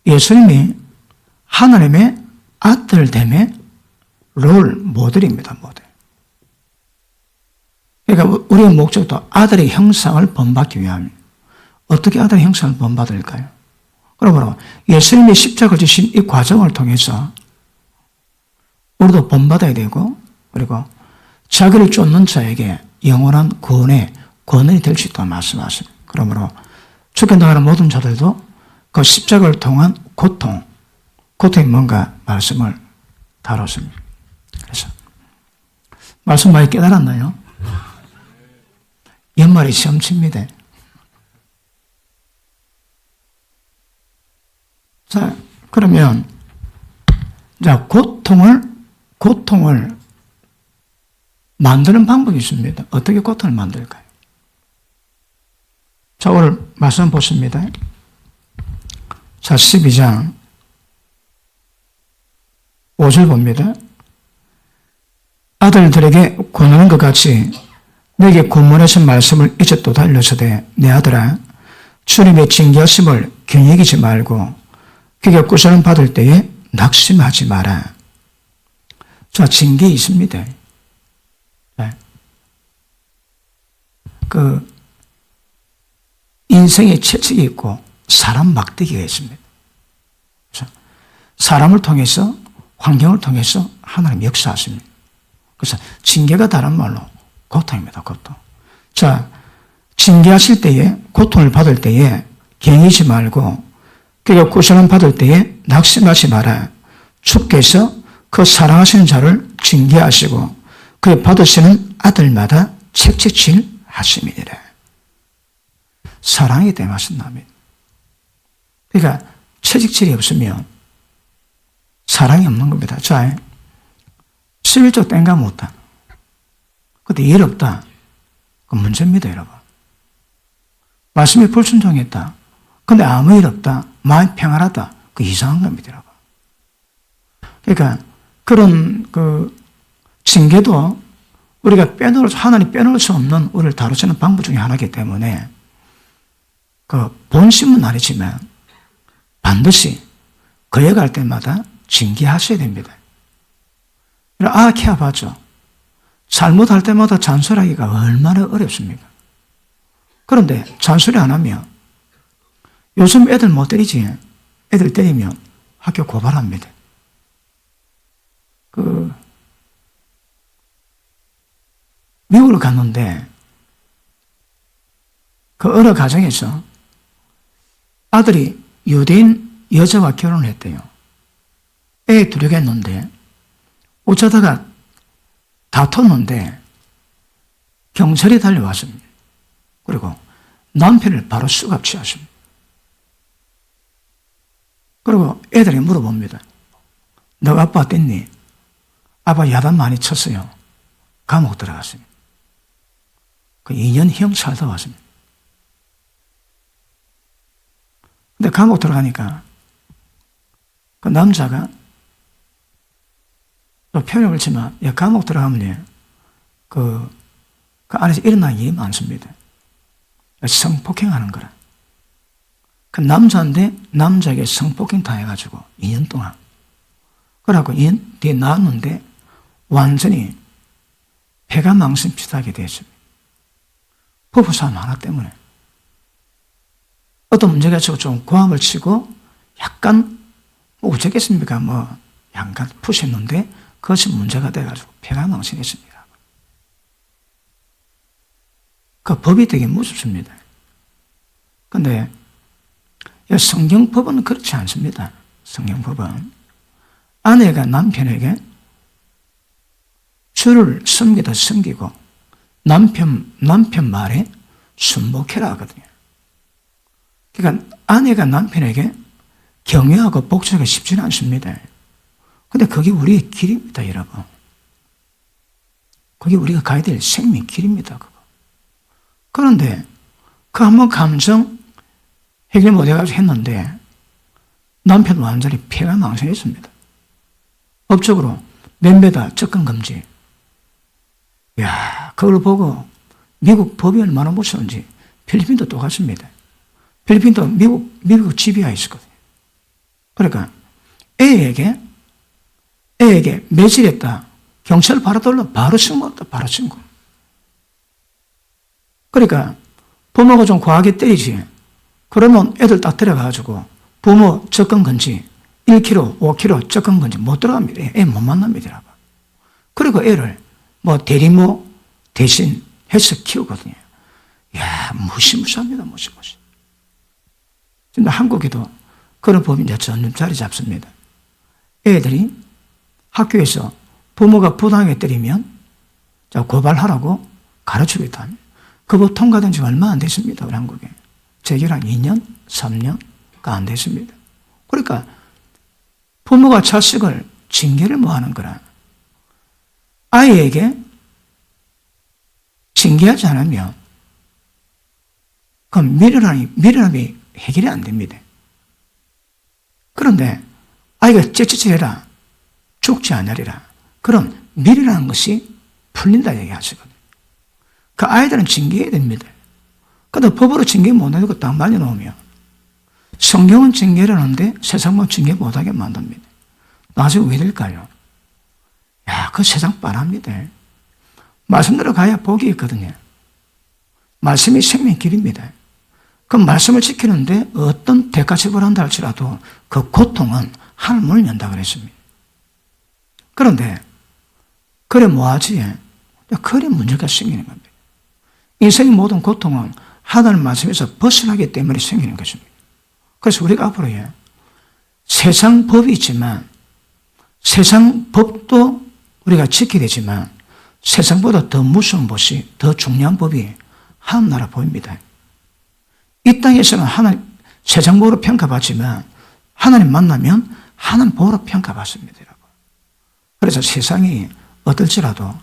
예수님이 하나님의 아들됨의 롤 모델입니다. 모델. 그러니까 우리의 목적도 아들의 형상을 본받기 위함입니다. 어떻게 아들의 형상을 본받을까요? 그러므로 예수님이 십자가를 지신 이 과정을 통해서 우리도 본받아야 되고, 그리고 자기를 쫓는 자에게 영원한 구원의 권한이 될 수 있다고 말씀하십니다. 그러므로 죽게 나가는 모든 자들도 그 십자가를 통한 고통이 뭔가 말씀을 다뤘습니다. 그래서 말씀 많이 깨달았나요? 연말이 시험칩니다. 자, 그러면 자, 고통을 만드는 방법이 있습니다. 어떻게 고통을 만들까요? 자, 오늘 말씀 보십니다. 자, 12장 5절 봅니다. 아들들에게 권하는 것 같이 내게 권면하신 말씀을 이제 또 달려서되 내 아들아 주님의 징계하심을 괜히 여기지 말고 그게 꾸사람 받을 때에 낙심하지 마라. 자, 징계 있습니다. 그 인생의 채찍이 있고 사람 막대기가 있습니다. 사람을 통해서 환경을 통해서 하나님 역사하십니다. 그래서 징계가 다른 말로 고통입니다. 고통. 자, 징계하실 때에 고통을 받을 때에 갱이지 말고 그가 구원을 받을 때에 낙심하지 마라. 주께서 그 사랑하시는 자를 징계하시고 그의 받으시는 아들마다 책찍질 하심이니라. 사랑이 대마신다면, 그러니까 채찍질이 없으면 사랑이 없는 겁니다. 자, 실질적 땡가 못다. 근데 일 없다. 그 문제입니다, 여러분. 말씀이 불순종했다. 근데 아무 일 없다. 마음이 평안하다. 그 이상한 겁니다, 여러분. 그러니까 그런 그 징계도 우리가 하나님 빼놓을 수 없는 우리를 다루시는 방법 중에 하나이기 때문에 그 본심은 아니지만 반드시 거역할 때마다 징계하셔야 됩니다. 키워봤죠. 잘못할 때마다 잔소리하기가 얼마나 어렵습니까? 그런데 잔소리 안 하면 요즘 애들 못 때리지. 애들 때리면 학교 고발합니다. 미국을 갔는데 그 어느 가정에서 아들이 유대인 여자와 결혼을 했대요. 애 둘이가 있는데 어쩌다가 다퉜는데 경찰이 달려왔습니다. 그리고 남편을 바로 수갑 취하십니다. 그리고 애들이 물어봅니다. 너 아빠 어땠니? 아빠 야단 많이 쳤어요. 감옥 들어갔습니다. 그 2년형 살다 왔습니다. 근데 감옥 들어가니까 그 남자가 또 표현을 치면 감옥 들어가면 그 안에서 일어나는 일이 많습니다. 성폭행하는 거라. 그 남자인데 남자에게 성폭행 당해가지고 2년 동안. 그래갖고 2년 뒤에 나왔는데 완전히 폐가 망신피하게 되었습니다. 부부싸움 하나 때문에. 어떤 문제가 있어서 좀 고함을 치고 약간 어쩌겠습니까? 약간 푸셨는데 그것이 문제가 돼가지고 폐가 망신했습니다. 그 법이 되게 무섭습니다. 근데 성경법은 그렇지 않습니다. 성경법은 아내가 남편에게 주를 섬기다 섬기고 남편 말에 순복해라 하거든요. 그러니까 아내가 남편에게 경외하고 복종하기가 쉽지는 않습니다. 근데 그게 우리의 길입니다, 여러분. 그게 우리가 가야 될 생명 길입니다, 그거. 그런데 그 한번 감정 해결 못해가지고 했는데 남편 완전히 폐가 망신했습니다. 법적으로 면배다 접근 금지. 그걸 보고 미국 법이 얼마나 무서운지 필리핀도 똑같습니다. 필리핀도 미국 지배하에 있었거든요. 그러니까 애에게 매질했다. 경찰 바로 돌려 바로 신고했다. 바로 신고. 그러니까 부모가 좀 과하게 때리지. 그러면 애들 딱 데려가가지고 부모 접근 금지 1km, 5km 접근 금지 못 들어갑니다. 애 못 만납니다. 그리고 애를 대리모 대신 해서 키우거든요. 이야, 무시무시합니다. 무시무시. 근데 한국에도 그런 법이 이제 점점 자리 잡습니다. 애들이 학교에서 부모가 부당하게 때리면 고발하라고 가르치겠다. 그 법 통과된 지 얼마 안 됐습니다. 우리 한국에. 제기랑 2년, 3년가 안 됐습니다. 그러니까 부모가 자식을 징계를 뭐 하는 거라. 아이에게 징계하지 않으면 그럼 미련함이 해결이 안 됩니다. 그런데 아이가 째째째해라 죽지 않으리라. 그럼 미련한 것이 풀린다 얘기하시거든요. 그 아이들은 징계해야 됩니다. 근데 법으로 징계 못하고 딱 말려놓으면 성경은 징계를 하는데 세상은 징계 못하게 만듭니다. 나중에 왜 될까요? 야, 그 세상 뻔합니다. 말씀대로 가야 복이 있거든요. 말씀이 생명의 길입니다. 그 말씀을 지키는데 어떤 대가 지불한다 할지라도 그 고통은 하늘문을 연다 그랬습니다. 그런데 그래 뭐하지? 그래 문제가 생기는 겁니다. 인생의 모든 고통은 하나님 말씀에서 벗어나기 때문에 생기는 것입니다. 그래서 우리가 앞으로 세상 법이 있지만 세상 법도 우리가 지켜야 되지만 세상보다 더 무서운 법이, 더 중요한 법이 하나님 법입니다. 이 땅에서는 세상 법으로 평가받지만 하나님 만나면 하나님 법으로 평가받습니다. 여러분. 그래서 세상이 어떨지라도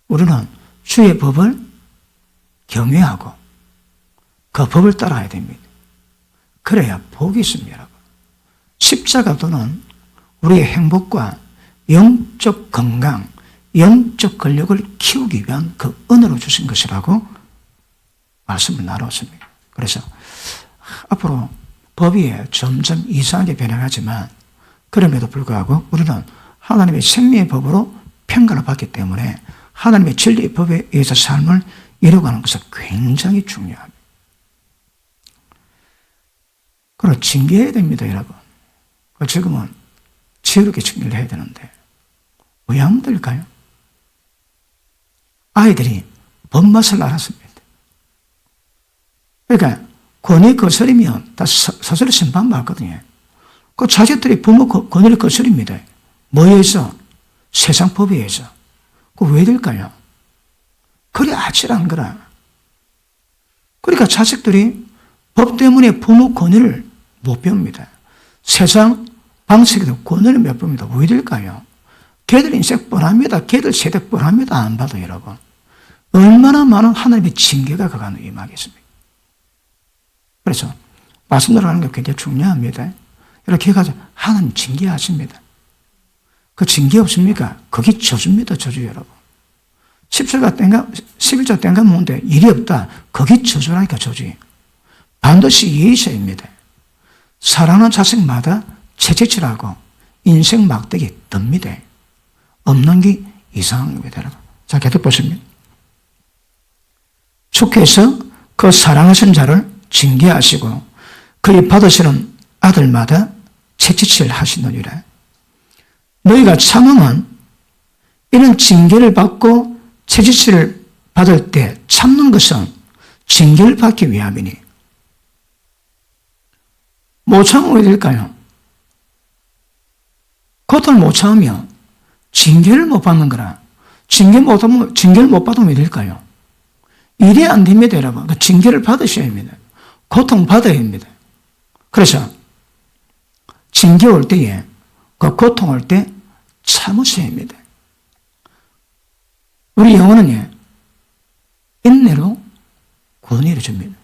우리는 주의 법을 경외하고 그 법을 따라야 됩니다. 그래야 복이 있습니다. 여러분. 십자가도는 우리의 행복과 영적 건강, 영적 권력을 키우기 위한 그 은혜로 주신 것이라고 말씀을 나눴습니다. 그래서 앞으로 법이 점점 이상하게 변해가지만 그럼에도 불구하고 우리는 하나님의 생명의 법으로 평가를 받기 때문에 하나님의 진리의 법에 의해서 삶을 이루어가는 것은 굉장히 중요합니다. 그리고 징계해야 됩니다, 여러분. 지금은 지혜롭게 징계를 해야 되는데 왜 안 될까요? 아이들이 법맛을 알았습니다. 그러니까 권위 거스리면 다 스스로 심판받거든요. 그 자식들이 부모 권위를 거스립니다. 뭐에 의해서? 세상 법에 의해서. 그 왜 될까요? 그래 아찔한 거라. 그러니까 자식들이 법 때문에 부모 권위를 못 배웁니다. 세상 방식에도 권위를 못 배웁니다. 왜 될까요? 걔들 인생 뻔합니다. 걔들 세대 뻔합니다. 안 봐도 여러분. 얼마나 많은 하나님의 징계가 그가 임하겠습니까? 그래서 말씀대로 하는 게 굉장히 중요합니다. 이렇게 해가지고 하나님 징계하십니다. 그 징계 없습니까? 거기 저주입니다. 저주 여러분. 11조 땡가 먹는데 일이 없다. 거기 저주라니까 저주. 반드시 예의셔입니다. 사랑하는 자식마다 채찍질하고 인생 막대기 듭니다. 없는 게 이상한 겁니다. 여러분. 자, 계속 보십니다. 주께서 그 사랑하신 자를 징계하시고 그리 받으시는 아들마다 채찍질 하시느니라. 너희가 참으면 이런 징계를 받고 채찍질을 받을 때 참는 것은 징계를 받기 위함이니 못 참으면 왜 될까요? 고통을 못 참으면 징계를 못 받는 거라. 징계를 못 받으면 왜 될까요? 일이 안 됩니다, 여러분. 그 징계를 받으셔야 합니다. 고통 받아야 합니다. 그래서 징계 올 때에 그 고통 올 때 참으셔야 합니다. 우리 영혼은 인내로 구원을 줍니다.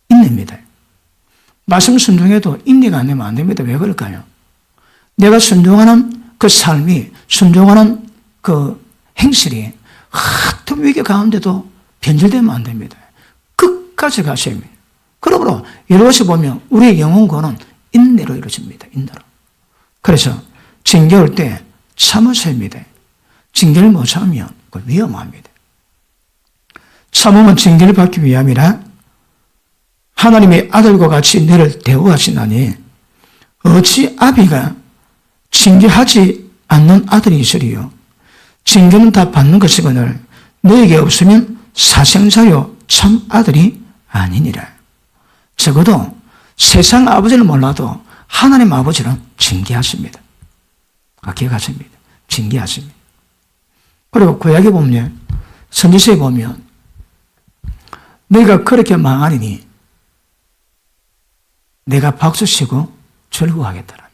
인내입니다. 말씀 순종해도 인내가 안 되면 안 됩니다. 왜 그럴까요? 내가 순종하는 그 삶이, 순종하는 그 행실이 하트 위기 가운데도 변질되면 안 됩니다. 끝까지 가셔야 합니다. 그러므로 이것이 보면 우리의 영혼권은 인내로 이루어집니다. 인내로. 그래서 징계할 때 참으셔야 합니다. 징계를 못 참으면 그건 위험합니다. 참으면 징계를 받기 위함이라 하나님의 아들과 같이 너를 대우하시나니 어찌 아비가 징계하지 않는 아들이 있으리요. 징계는 다 받는 것이거늘 너에게 없으면 사생자요 참 아들이 아니니라. 적어도 세상 아버지를 몰라도 하나님 아버지는 징계하십니다. 기억하십니다. 징계하십니다. 그리고 구약에 보면 선지서에 보면 너희가 그렇게 망하리니 내가 박수치고 절구하겠더라.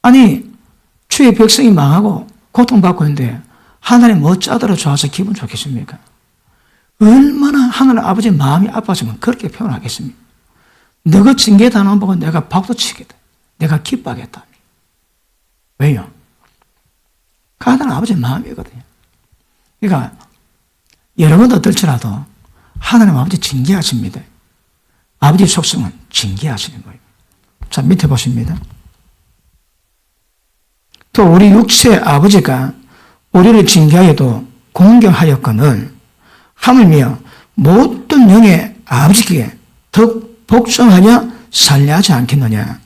아니 주의 백성이 망하고 고통받고 있는데 하나님 뭐 짜들어 좋아서 기분 좋겠습니까? 얼마나 하나님 아버지 마음이 아파지면 그렇게 표현하겠습니까? 너가 징계당한 보고 내가 박수치겠다. 내가 기뻐하겠다. 왜요? 그 하나님 아버지 마음이거든요. 그러니까 여러분 어떨지라도 하나님 아버지 징계하십니다. 아버지 속성은 징계하시는 거예요. 자, 밑에 보십니다. 또 우리 육체의 아버지가 우리를 징계하여도 공경하였거늘 하물며 모든 영의 아버지께 더 복종하여 살려하지 않겠느냐.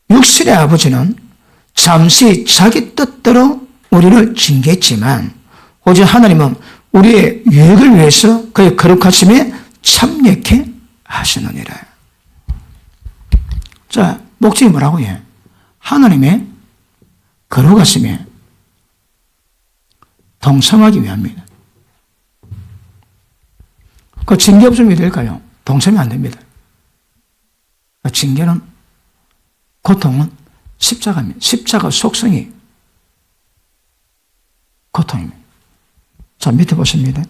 육신의 아버지는 잠시 자기 뜻대로 우리를 징계했지만 오직 하나님은 우리의 유익을 위해서 그의 거룩하심에 참여케 하시느니라. 자, 목적이 뭐라고 해? 하나님의 거룩하심에 동참하기 위함입니다. 그 징계 없으면 될까요? 동참이 안 됩니다. 그 징계는, 고통은 십자가입니다. 십자가 속성이 고통입니다. 자, 밑에 보십니다.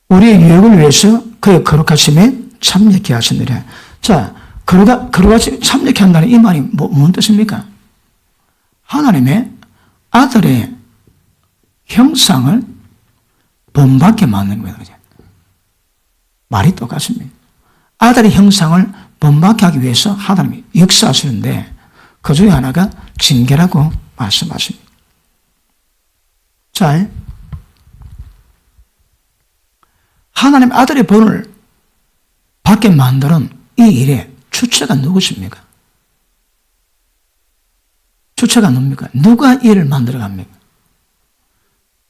우리의 유익을 위해서 그의 거룩하심에 참여케 하시느라. 자, 거룩하심에 참여케 한다는 이 말이 무슨 뜻입니까? 하나님의 아들의 형상을 본받게 만드는 거예요. 말이 똑같습니다. 아들의 형상을 본받게 하기 위해서 하나님이 역사하시는데 그 중에 하나가 징계라고 말씀하십니다. 자, 하나님 아들의 본을 받게 만드는 이 일의 주체가 누구십니까? 주체가 누굽니까? 누가 이 일을 만들어갑니까?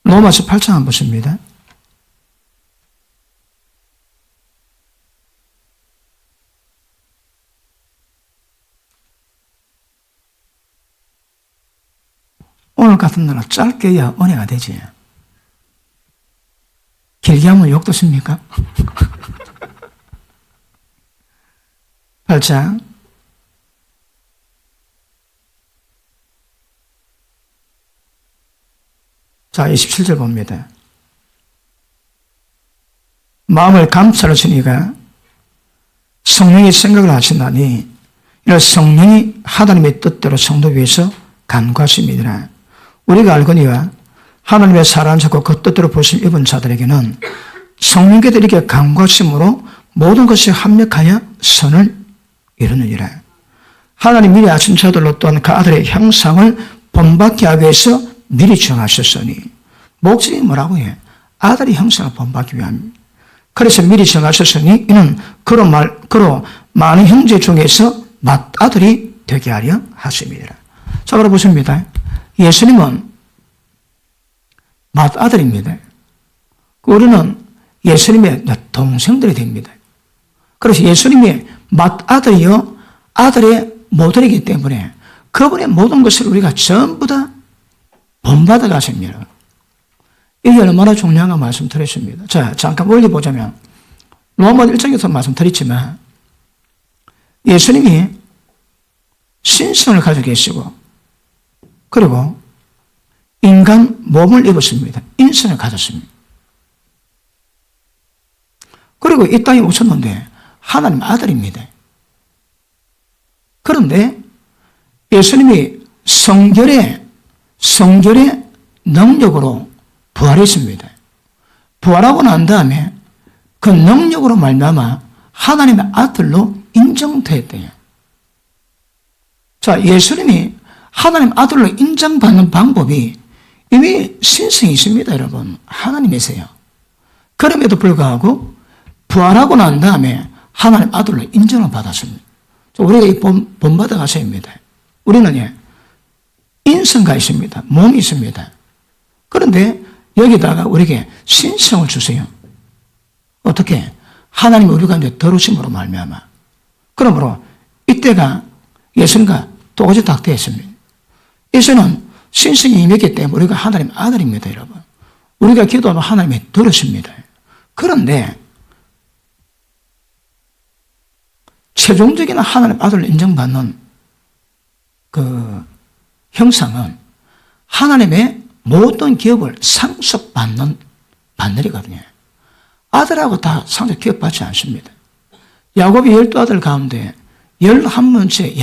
로마서 8장 한번 보십니다. 오늘 같은 날은 짧게 해야 은혜가 되지. 길게 하면 욕 드십니까? 8장 자, 27절 봅니다. 마음을 감찰하시니가 성령이 생각을 하신다니 이는 성령이 하나님의 뜻대로 성도 위해서 간구하심이니라. 우리가 알거니와 하나님의 사랑을 찾고 그 뜻대로 부르심 입은 자들에게는 성령께서 이렇게 간구하심으로 모든 것이 합력하여 선을 이루느니라. 하나님 미리 아신 자들로 또한 그 아들의 형상을 본받게 하기 위해서 미리 정하셨으니 목적이 뭐라고 해? 아들의 형상을 본받기 위함입니다. 그래서 미리 정하셨으니 이는 그로 많은 형제 중에서 맏아들이 되게 하려 하심이니라. 자, 그럼 보십니다. 예수님은 맏아들입니다. 우리는 예수님의 동생들이 됩니다. 그래서 예수님이 맏아들이요 아들의 모델이기 때문에 그분의 모든 것을 우리가 전부 다 본받아 가십니다. 이게 얼마나 중요한가 말씀드렸습니다. 자, 잠깐 멀리 보자면 로마서 1장에서 말씀드렸지만 예수님이 신성을 가지고 계시고 그리고 인간 몸을 입었습니다. 인성을 가졌습니다. 그리고 이 땅에 오셨는데 하나님 아들입니다. 그런데 예수님이 성결의 능력으로 부활했습니다. 부활하고 난 다음에 그 능력으로 말미암아 하나님의 아들로 인정되었대요. 자, 예수님이 하나님 아들로 인정받는 방법이 이미 신성이 있습니다, 여러분. 하나님이세요. 그럼에도 불구하고 부활하고 난 다음에 하나님 아들로 인정을 받았습니다. 우리가 이 본받아 가서입니다. 우리는 인성가 있습니다. 몸이 있습니다. 그런데 여기다가 우리에게 신성을 주세요. 어떻게? 하나님 우리 가운데 더러우심으로 말미암아. 그러므로 이때가 예수님과 똑같이 딱 되었습니다. 예수는 신성이 임했기 때문에 우리가 하나님 아들입니다, 여러분. 우리가 기도하면 하나님이 들으십니다. 그런데 최종적인 하나님 아들로 인정받는 그 형상은 하나님의 모든 기업을 상속받는 반열이거든요. 아들하고 다 상속 기업받지 않습니다. 야곱이 12아들 가운데 11번째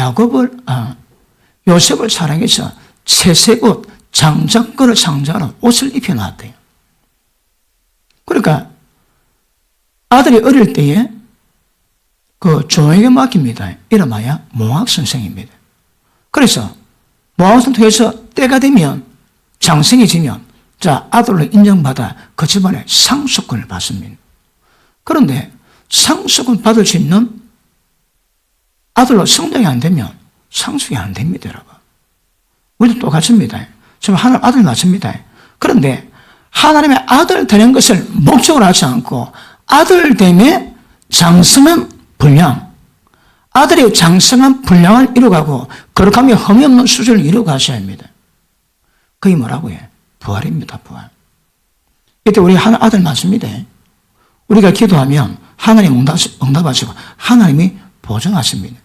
요셉을 사랑해서 채색 옷, 장작거를 장자로 옷을 입혀놨대요. 그러니까 아들이 어릴 때에 그 조에게 맡깁니다. 이름하여 모학 선생입니다. 그래서 모학 선생에서 때가 되면 장성이 지면 자 아들로 인정받아 그 집안에 상속권을 받습니다. 그런데 상속권 받을 수 있는 아들로 성장이 안 되면 상속이 안 됩니다, 여러분. 우리도 똑같습니다. 지금 하나님 아들 맞습니다. 그런데 하나님의 아들 되는 것을 목적으로 하지 않고 아들 됨에 장성한 분량, 아들이 장성한 분량을 이루어가고 거룩함이 흠이 없는 수준을 이루어가셔야 합니다. 그게 뭐라고요? 부활입니다, 부활. 이때 우리 하나님 아들 맞습니다. 우리가 기도하면 하나님 응답하시고 하나님이 보증하십니다.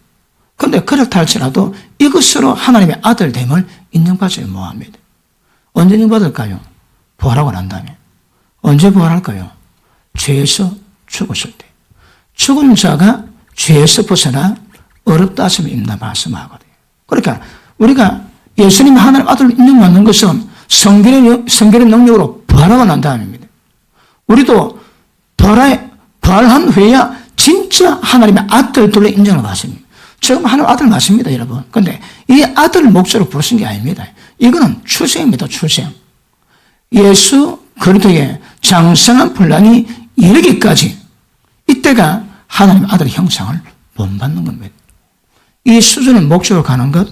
그런데 그렇다 할지라도 이것으로 하나님의 아들됨을 인정받지 못합니다. 언제 인정받을까요? 부활하고 난 다음에. 언제 부활할까요? 죄에서 죽었을 때. 죽은 자가 죄에서 벗어나 어렵다 하시면 입나 말씀하거든요. 그러니까 우리가 예수님 하나님 아들로 인정받는 것은 성결의 능력으로 부활하고 난 다음입니다. 우리도 부활한 후에야 진짜 하나님의 아들들로 인정을 받습니다. 지금 하나님 아들 맞습니다, 여러분. 그런데 이 아들을 목적으로 부르신 게 아닙니다. 이거는 출생입니다, 출생. 예수 그리스도의 장성한 분량이 이르기까지 이때가 하나님 아들의 형상을 본받는 겁니다. 이 수준을 목적으로 가는 것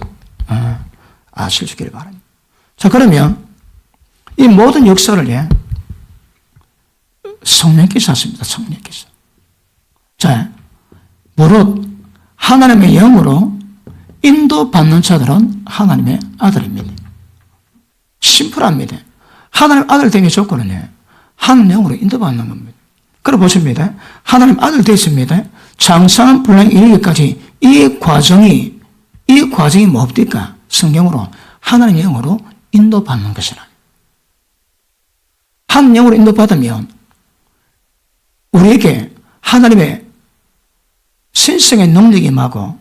아시길 바랍니다. 자, 그러면 이 모든 역사를 성령께서 하십니다. 성령께서. 자, 무릇 하나님의 영으로 인도받는 자들은 하나님의 아들입니다. 심플합니다. 하나님 아들 되기 조건은 하나님 영으로 인도받는 겁니다. 그래 보십니다. 하나님 아들 되었습니다. 장성한 분량이 이르기까지 이 과정이 뭡니까? 성경으로 하나님 영으로 인도받는 것이라. 하나님 영으로 인도받으면 우리에게 하나님의 신성의 능력이 임하고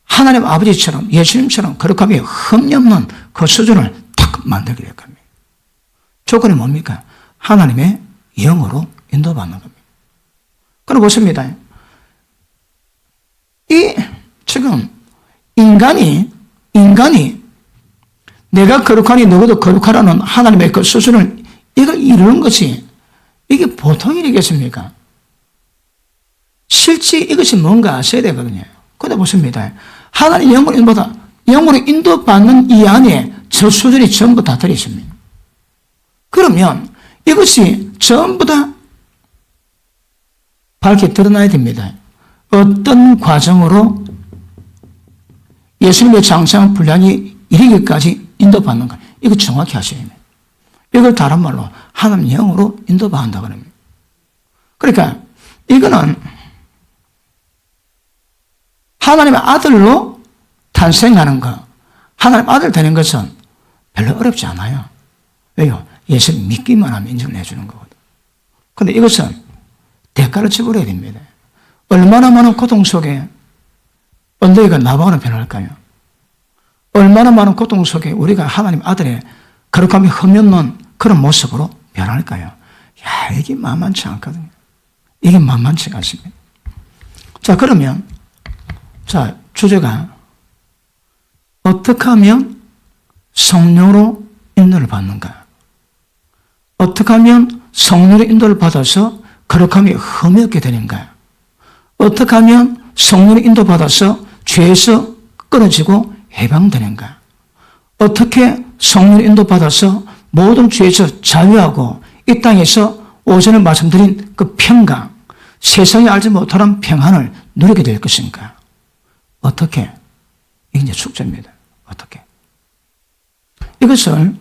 하나님 아버지처럼 예수님처럼 거룩함이 흠이 없는 그 수준을 딱 만들게 될 겁니다. 조건이 뭡니까? 하나님의 영으로 인도받는 겁니다. 그럼 보십니다. 지금 인간이 내가 거룩하니 너희도 거룩하라는 하나님의 그 수준을 이걸 이루는 것이 이게 보통 일이겠습니까? 실제 이것이 뭔가 아셔야 되거든요. 그런데 보십니다. 하나님 영으로 인도받는 이 안에 저 수준이 전부 다 들어있습니다. 그러면 이것이 전부 다 밝게 드러나야 됩니다. 어떤 과정으로 예수님의 장성한 분량이 이르기까지 인도받는가. 이거 정확히 하셔야 됩니다. 이걸 다른 말로 하나님 영으로 인도받는다고 합니다. 그러니까 이거는 하나님의 아들로 탄생하는 것, 하나님 아들 되는 것은 별로 어렵지 않아요. 왜요? 예수님 믿기만 하면 인정을 해주는 거거든요. 그런데 이것은 대가를 지불해야 됩니다. 얼마나 많은 고통 속에 언덕이가 나방으로 변할까요? 얼마나 많은 고통 속에 우리가 하나님 아들의 거룩함이 흠없는 그런 모습으로 변할까요? 야, 이게 만만치 않거든요. 이게 만만치가 않습니다. 자, 그러면, 자, 주제가 어떻게 하면 성령으로 인도를 받는가? 어떻게 하면 성령의 인도를 받아서 거룩함이 흠이 없게 되는가? 어떻게 하면 성령의 인도받아서 죄에서 끊어지고 해방되는가? 어떻게 성령의 인도받아서 모든 죄에서 자유하고 이 땅에서 오전에 말씀드린 그 평강, 세상이 알지 못하는 평안을 누리게 될 것인가? 어떻게? 이게 이제 숙제입니다. 어떻게? 이것을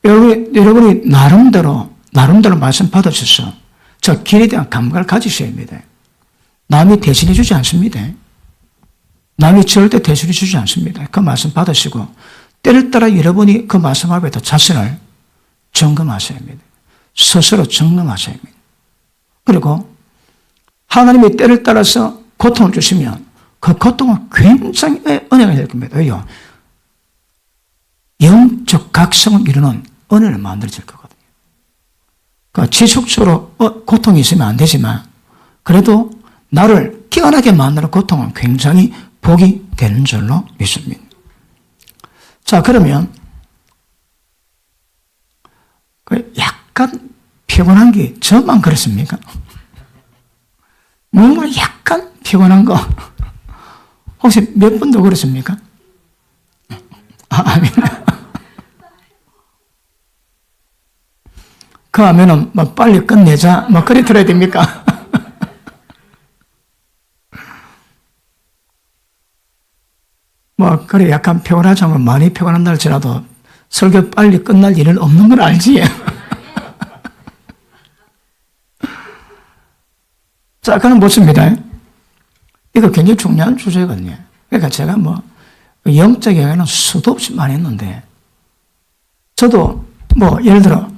여러분이 나름대로 말씀 받으셔서 저 길에 대한 감각을 가지셔야 합니다. 남이 대신해 주지 않습니다. 남이 절대 대신해 주지 않습니다. 그 말씀 받으시고 때를 따라 여러분이 그 말씀 앞에서 자신을 점검하셔야 합니다. 스스로 점검하셔야 합니다. 그리고 하나님이 때를 따라서 고통을 주시면 그 고통은 굉장히 은혜가 될 겁니다. 왜요? 영적 각성을 이루는 은혜를 만들어질 거거든요. 그러니까 지속적으로 고통이 있으면 안 되지만 그래도 나를 깨어나게 만드는 고통은 굉장히 복이 되는 줄로 믿습니다. 자, 그러면 약간 피곤한 게 저만 그렇습니까? 뭔가 약간 피곤한 거 혹시 몇 분도 그렇습니까? 아멘. 그 하면은 뭐 빨리 끝내자 뭐 그래 들어야 됩니까? 뭐 그래 약간 피곤하자면 많이 피곤한다 할지라도 설교 빨리 끝날 일은 없는 걸 알지. 자, 그럼 묻습니다. 이거 굉장히 중요한 주제거든요. 그러니까 제가 뭐 영적 얘기는 수도 없이 많이 했는데 저도 뭐 예를 들어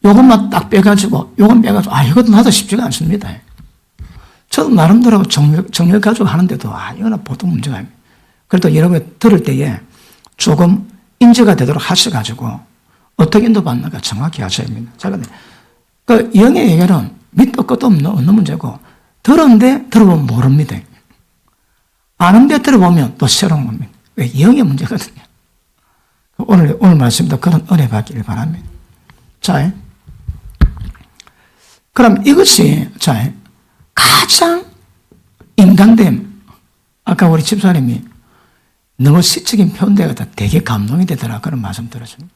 요것만 딱 빼가지고 요건 빼가지고 이것도 나도 쉽지가 않습니다. 저도 나름대로 정리를 가지고 하는데도 이거는 보통 문제가 아닙니다. 그래도 여러분이 들을 때에 조금 인지가 되도록 하셔가지고 어떻게 인도받는가 정확히 하셔야 합니다. 자, 근데 그 영의 얘기는 밑도 끝도 없는 문제고 들었는데 들어보면 모릅니다. 아는데 들어보면 또 새로운 겁니다. 왜? 영의 문제거든요. 오늘 말씀도 그런 은혜 받기를 바랍니다. 자, 그럼 이것이, 자, 가장 인간됨. 아까 우리 집사님이 너무 시적인 표현대가 되게 감동이 되더라. 그런 말씀 들었습니다.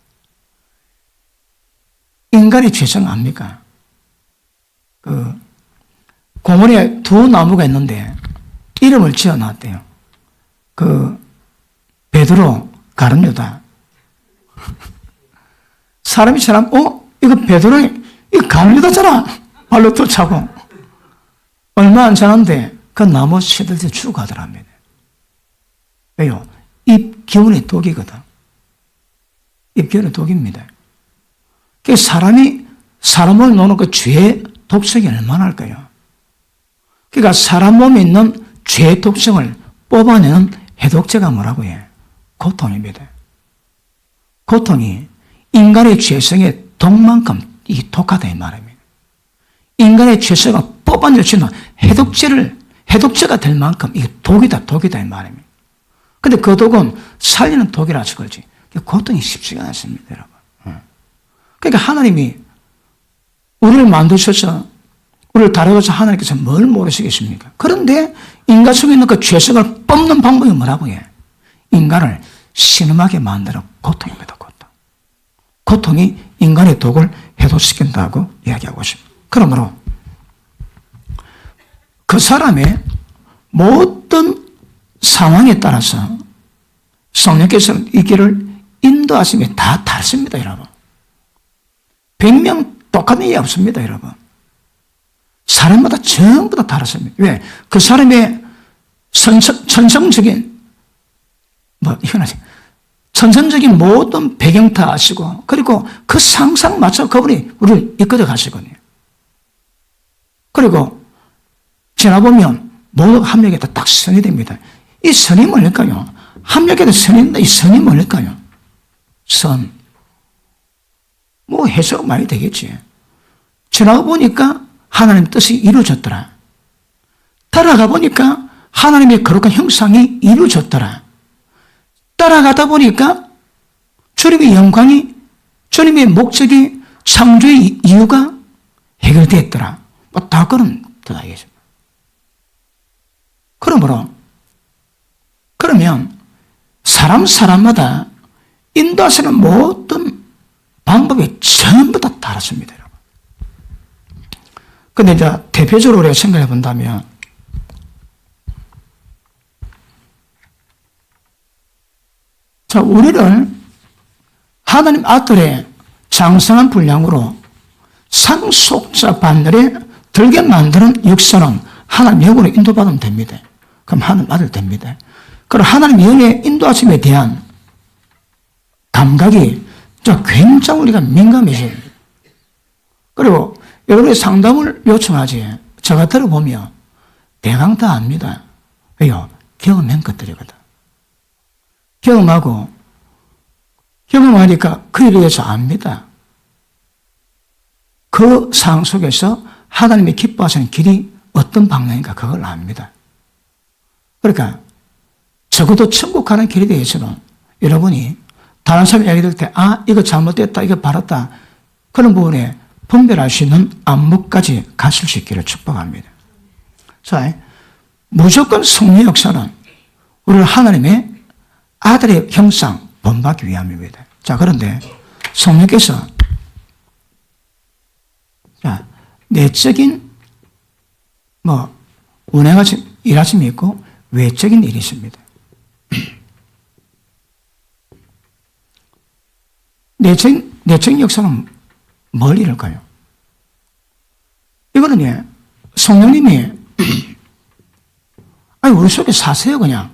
인간의 죄성 압니까? 고모리에 두 나무가 있는데 이름을 지어놨대요. 베드로, 가룟유다. 사람이 이거 베드로, 이거 가룟유다잖아. 발로 또 차고. 얼마 안 지났는데 그 나무 시들때 죽어가더랍니다. 왜요? 입 기운의 독이거든. 입 기운의 독입니다. 사람을 노는 그 죄의 독성이 얼마나 할까요? 그러니까 사람 몸에 있는 죄의 독성을 뽑아내는 해독제가 뭐라고 해? 고통입니다. 고통이 인간의 죄성의 독만큼 이 독하다 이 말입니다. 인간의 죄성을 뽑아낼 수 있는 해독제가 될 만큼 이게 독이다 이 말입니다. 근데 그 독은 살리는 독이라서 그렇지 고통이 쉽지가 않습니다, 여러분. 그러니까 하나님이 우리를 만드셔서 우리를 다뤄서 하나님께서 뭘 모르시겠습니까? 그런데 인간 속에 있는 그 죄성을 뽑는 방법이 뭐라고 해? 인간을 신음하게 만드는 고통입니다, 고통. 고통이 인간의 독을 해독시킨다고 이야기하고 있습니다. 그러므로 그 사람의 모든 상황에 따라서 성령께서는 이 길을 인도하심이 다 다릅니다, 여러분. 100명 똑같은 게 없습니다, 여러분. 사람마다 전부 다 다릅니다. 왜? 그 사람의 천성적인 천성적인 모든 배경 다 아시고 그리고 그 상상 맞춰 그분이 우리를 이끌어 가시거든요. 그리고 지나보면 모두 합력에다 딱 선이 됩니다. 이 선이 뭘까요? 합력에다 선인데 이 선이 뭘까요? 선. 뭐 해석 많이 되겠지. 지나가 보니까 하나님 뜻이 이루어졌더라. 따라가 보니까 하나님의 거룩한 형상이 이루어졌더라. 따라가다 보니까 주님의 영광이, 주님의 목적이, 창조의 이유가 해결됐더라. 뭐 다 그런 뜻 아니겠습니까? 그러면 사람마다 인도하시는 모든 방법이 전부 다 다르습니다. 근데 이제 대표적으로 우리가 생각해 본다면, 자, 우리를 하나님 아들의 장성한 분량으로 상속자 반열에 들게 만드는 역사는 하나님 영으로 인도받으면 됩니다. 그럼 하나님 아들 됩니다. 그럼 하나님 영의 인도하심에 대한 감각이 굉장히 우리가 민감해져요. 그리고 여러분이 상담을 요청하지, 제가 들어보면 대강 다 압니다. 왜요? 경험한 것들이거든. 경험하니까 그에 대해서 압니다. 그 상황 속에서 하나님이 기뻐하시는 길이 어떤 방향인가 그걸 압니다. 그러니까 적어도 천국 가는 길에 대해서는 여러분이 다른 사람이 얘기 들을 때, 이거 잘못됐다, 이거 바랐다, 그런 부분에 분별할 수 있는 안목까지 가실 수 있기를 축복합니다. 자, 무조건 성령 역사는 우리를 하나님의 아들의 형상 본받기 위함입니다. 자, 그런데 성령께서 내적인 운행하심, 일하심이 있고 외적인 일이 있습니다. 내적인 역사는 뭘 이룰까요? 이거는 성령님이 우리 속에 사세요. 그냥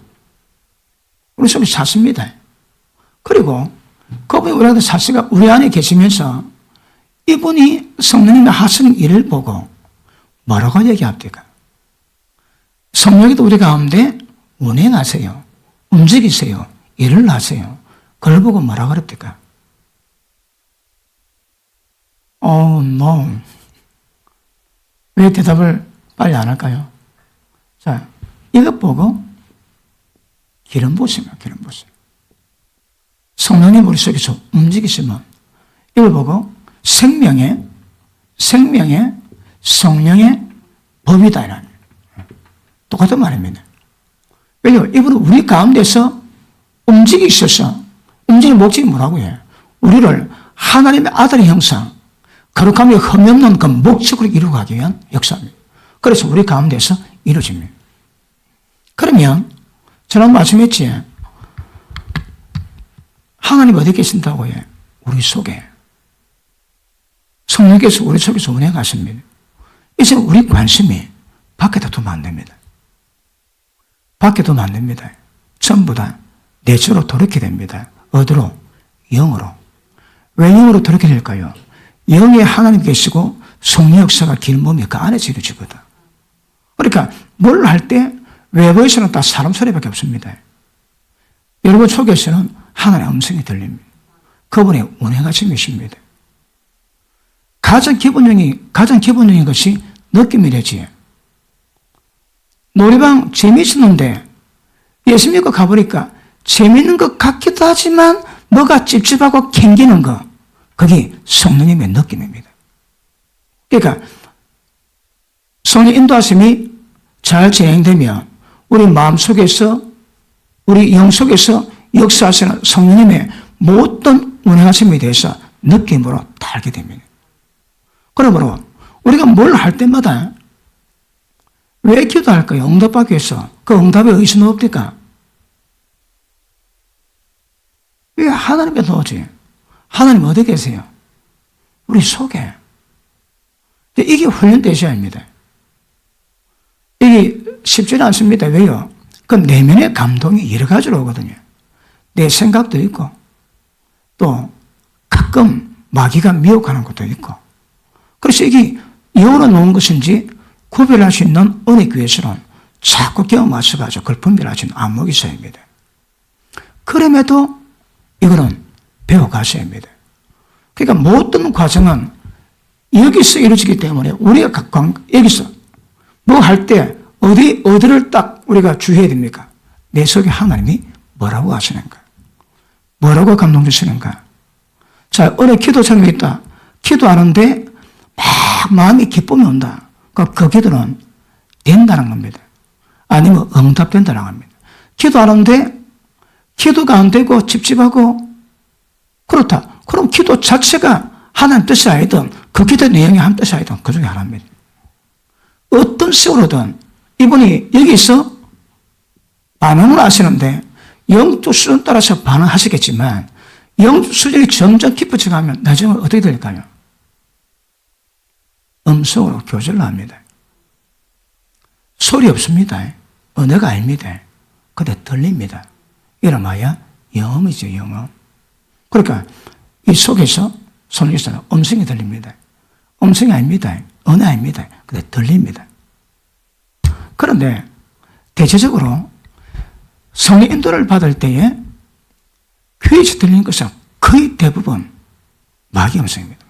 우리 속에 사십니다. 그리고 그분이 우리한테 사시가 우리 안에 계시면서 이분이 성령님이 하시는 일을 보고 뭐라고 얘기합니까? 성령이도 우리 가운데 운행하세요. 움직이세요. 일을 하세요. 그걸 보고 뭐라고 그럽니까? no. 왜 대답을 빨리 안 할까요? 자, 이것 보고 기름 부으시면, 기름 부으세요. 성령님 우리 속에서 움직이시면 이걸 보고 생명의 성령의 법이다. 이라는 똑같은 말입니다. 왜냐하면 이분은 우리 가운데서 움직이셔서, 움직이는 목적이 뭐라고 해요? 우리를 하나님의 아들의 형상, 거룩함이 흠이 없는 그 목적으로 이루어가기 위한 역사입니다. 그래서 우리 가운데서 이루어집니다. 그러면 저는 말씀했지, 하나님 어디 계신다고 해요? 우리 속에. 성령께서 우리 속에서 운행하십니다. 이제 우리 관심이 밖에다 두면 안 됩니다. 밖에 두면 안 됩니다. 전부 다 내주로 돌이게 됩니다. 어디로? 영으로. 왜 영으로 돌이게 될까요? 영에 하나님 계시고 성령 역사가 길몸이 그 안에서 이루어지거든. 그러니까 뭘 할 때 외부에서는 다 사람 소리밖에 없습니다. 여러분 속에서는 하나님의 음성이 들립니다. 그분의 운행하심이 있습니다. 가장 기본적인 것이 느낌이래지. 놀이방 재미있었는데 예수 믿고 가보니까 재미있는 것 같기도 하지만 뭐가 찝찝하고 캥기는 거, 그게 성령님의 느낌입니다. 그러니까 성령 인도하심이 잘 진행되면 우리 마음속에서, 우리 영 속에서 역사하시는 성령님의 모든 운행하심에 대해서 느낌으로 다 알게 됩니다. 그러므로 우리가 뭘 할 때마다 왜 기도할까요? 응답받기 위해서. 그 응답에 의심은 없을까? 왜 하나님께 넣지? 하나님 어디 계세요? 우리 속에. 이게 훈련되셔야 합니다. 이게 쉽지는 않습니다. 왜요? 그 내면의 감동이 여러 가지로 오거든요. 내 생각도 있고, 또 가끔 마귀가 미혹하는 것도 있고. 그래서 이게 영으로 놓은 것인지 구별할 수 있는 은혜 위해서는 자꾸 경험하셔가지고 그걸 분별할 수 있는 안목이 있어야 합니다. 그럼에도 이거는 배워가셔야 합니다. 그러니까 모든 과정은 여기서 이루어지기 때문에 우리가 여기서 뭐 할 때 어디를 딱 우리가 주의해야 됩니까? 내 속에 하나님이 뭐라고 하시는가? 뭐라고 감동 주시는가? 자, 어느 기도 제목이 있다. 기도하는데 막 마음이 기쁨이 온다. 그 기도는 된다는 겁니다. 아니면 응답된다는 겁니다. 기도하는데 기도가 안 되고 찝찝하고 그렇다. 그럼 기도 자체가 하나님 뜻이 아니든 그 기도 내용이 한 뜻이 아니든 그 중에 하나입니다. 어떤 식으로든 이분이 여기서 반응을 하시는데 영적 수준 따라서 반응하시겠지만 영적 수준이 점점 깊어져 가면 나중에 어떻게 될까요? 음성으로 교제를 합니다. 소리 없습니다. 언어가 아닙니다. 근데 들립니다. 이름하여 영음이죠, 영음. 그러니까 이 속에서 성령께서는 음성이 들립니다. 음성이 아닙니다. 언어 아닙니다. 근데 들립니다. 그런데 대체적으로 성령 인도를 받을 때에 귀에서 들리는 것은 거의 대부분 마귀 음성입니다.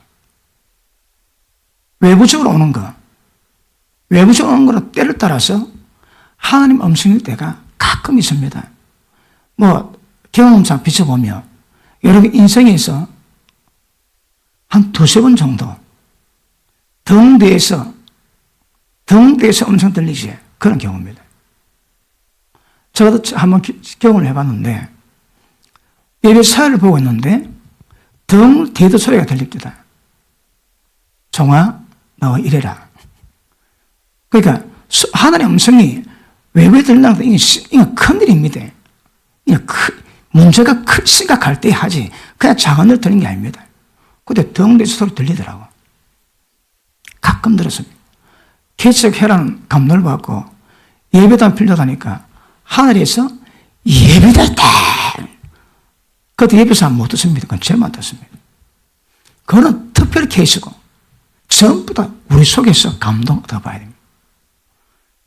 외부적으로 오는 거, 외부적으로 오는 거로 때를 따라서 하나님 음성일 때가 가끔 있습니다. 뭐 경험상 비춰보면 여러분 인생에서 한 두세 번 정도 등 뒤에서 음성 들리지 그런 경우입니다. 저도 한번 경험을 해봤는데 예배 사회를 보고 있는데 등 뒤에도 소리가 들립니다. 종아 너와 이래라. 그러니까 하나님의 음성이 외부에 들린다는 것은 이게 큰일입니다. 문제가 심각할 때 하지 그냥 작은 일 들리는 게 아닙니다. 그때 등 뒤에서 소리 들리더라고. 가끔 들었습니다. 개척 혈안 감동을 받고 예배당 필요하다니까 하늘에서 예배드렸다. 그때 예배사 못 듣습니다. 그건 죄만 듣습니다. 그거는 특별 케이스고 전부 다 우리 속에서 감동 얻어봐야 됩니다.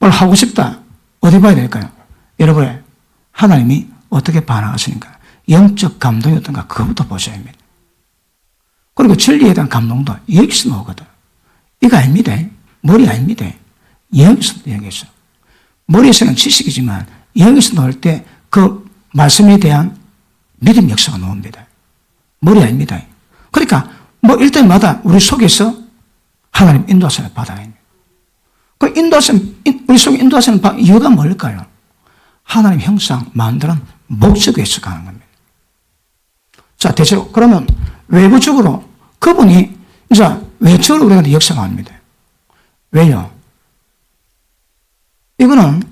뭘 하고 싶다. 어디 봐야 될까요? 여러분의 하나님이 어떻게 반응하시는가? 영적 감동이 어떤가? 그것부터 보셔야 합니다. 그리고 진리에 대한 감동도 여기서 나오거든. 이거 아닙니다. 머리 아닙니다. 여기서. 머리에서는 지식이지만 여기서 나올 때 그 말씀에 대한 믿음 역사가 나옵니다. 머리 아닙니다. 그러니까 뭐 일때마다 우리 속에서 하나님 인도하심을 받아야 합니다. 그 우리 속에 인도하시는 이유가 뭘까요? 하나님 형상 만드는 목적에 있어 가는 겁니다. 자, 대체로 그러면 외부적으로 그분이 이제 외적으로 우리한테 역사가 합니다. 왜요? 이거는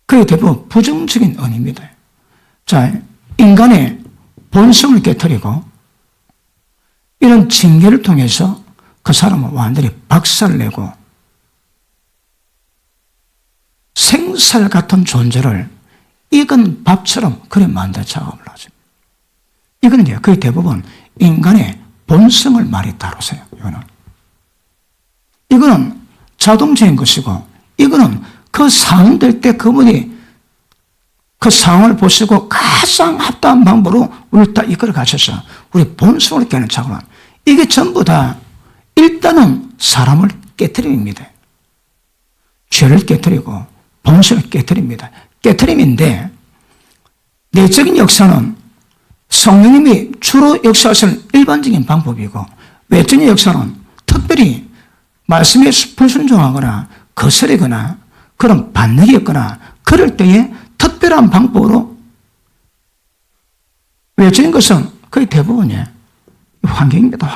거의 대부분 부정적인 언입니다. 자, 인간의 본성을 깨뜨리고 이런 징계를 통해서 그 사람을 완전히 박살내고 생살 같은 존재를 익은 밥처럼 그래 만들 작업을 하죠. 이거는 거의 대부분 인간의 본성을 많이 다루세요. 이거는 자동적인 것이고 이거는 그 상황 될 때 그분이 그 상황을 보시고 가장 합당한 방법으로 우리를 다 이끌어 가셔서 우리 본성을 깨는 작업을 합니다. 이게 전부 다 일단은 사람을 깨트립니다. 죄를 깨트리고 본성을 깨트립니다. 깨트림인데 내적인 역사는 성령님이 주로 역사하시는 일반적인 방법이고 외적인 역사는 특별히 말씀에 불순종하거나 거스르거나 그런 반역이 있거나 그럴 때에 특별한 방법으로 외적인 것은 거의 대부분이 환경입니다.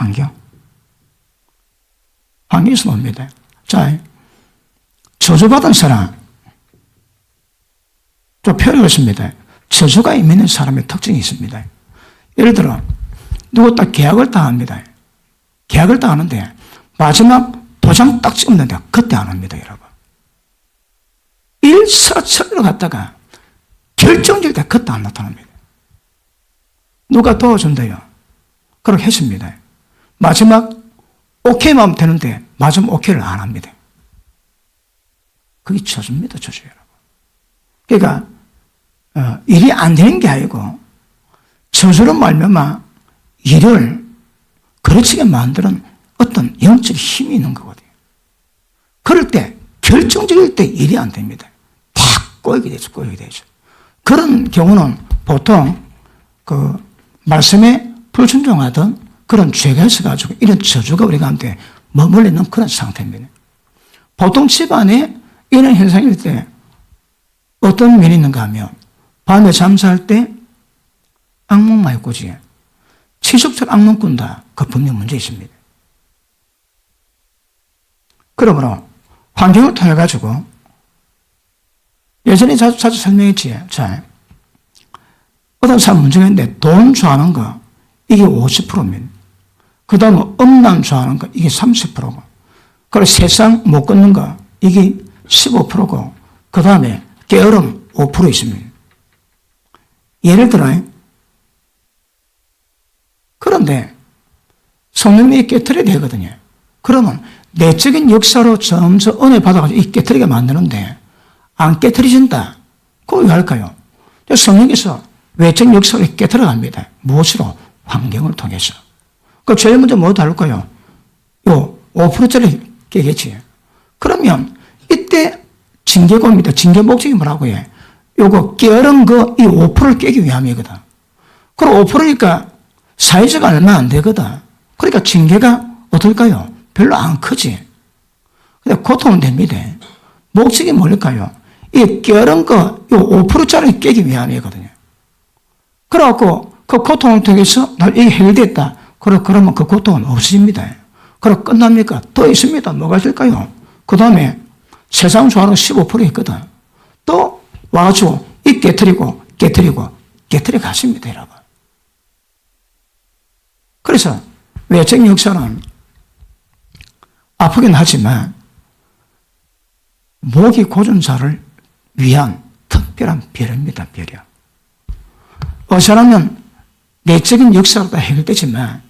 환경에서 옵니다. 자, 저주받은 사람 좀 표현했습니다. 저주가 있는 사람의 특징이 있습니다. 예를 들어 누구 딱 계약을 당합니다. 계약을 당하는데 마지막 도장 딱 찍는데 그때 안 합니다, 여러분. 일사천리로 갔다가 결정적일 때 그때 안 나타납니다. 누가 도와준대요. 그렇게 했습니다. 마지막 오케이만 하면 되는데 마지막 오케이를 안 합니다. 그게 저주입니다, 저주 여러분. 그러니까 일이 안 되는 게 아니고 저주로 말미암아 일을 부딪히게 만드는 어떤 영적 힘이 있는 거거든요. 그럴 때, 결정적일 때 일이 안 됩니다. 탁 꼬이게 되죠. 그런 경우는 보통 그 말씀에 불순종하던 그런 죄가 있어가지고 이런 저주가 우리 가운데 머물러 있는 그런 상태입니다. 보통 집안에 이런 현상일 때 어떤 면이 있는가 하면 밤에 잠잘 때 악몽 많이 꾸지. 치숙처럼 악몽 꾼다. 그 분명 문제 있습니다. 그러므로 환경을 통해 가지고 예전에 자주 설명했지. 자, 어떤 사람 문제가 있는데 돈 좋아하는 거 이게 50%입니다. 그 다음에 음란 좋아하는 거 이게 30%고 그리고 세상 못 걷는 거 이게 15%고 그 다음에 게으름 5% 있습니다. 예를 들어요. 그런데 성령님이 깨트려야 되거든요. 그러면 내적인 역사로 점점 은혜 받아가지고 이 깨트리게 만드는데 안 깨트려진다. 그거 왜 할까요? 성령께서 외적 역사로 깨트려 갑니다. 무엇으로? 환경을 통해서. 그 제일 먼저 뭐 다룰까요? 요 5%짜리 깨겠지. 그러면 이때 징계고입니다. 징계 목적이 뭐라고 해? 요거 깨어른 거 이 5%를 깨기 위함이거든. 그럼 5%니까 사이즈가 얼마 안 되거든. 그러니까 징계가 어떨까요? 별로 안 크지. 근데 고통은 됩니다. 목적이 뭘까요? 이 깨어른 거 요 5%짜리 깨기 위함이거든요. 그래갖고 그 고통을 통해서 이게 해결됐다. 그러면 그 고통은 없어집니다. 그럼 끝납니까? 또 있습니다. 뭐가 있을까요? 그 다음에 세상 좋아하는 15% 있거든. 또 와가지고 이 깨트리고 가십니다, 여러분. 그래서 외적 역사는 아프긴 하지만 목이 고준 자를 위한 특별한 별입니다, 별이야. 어쩌면 내적인 역사로 다 해결되지만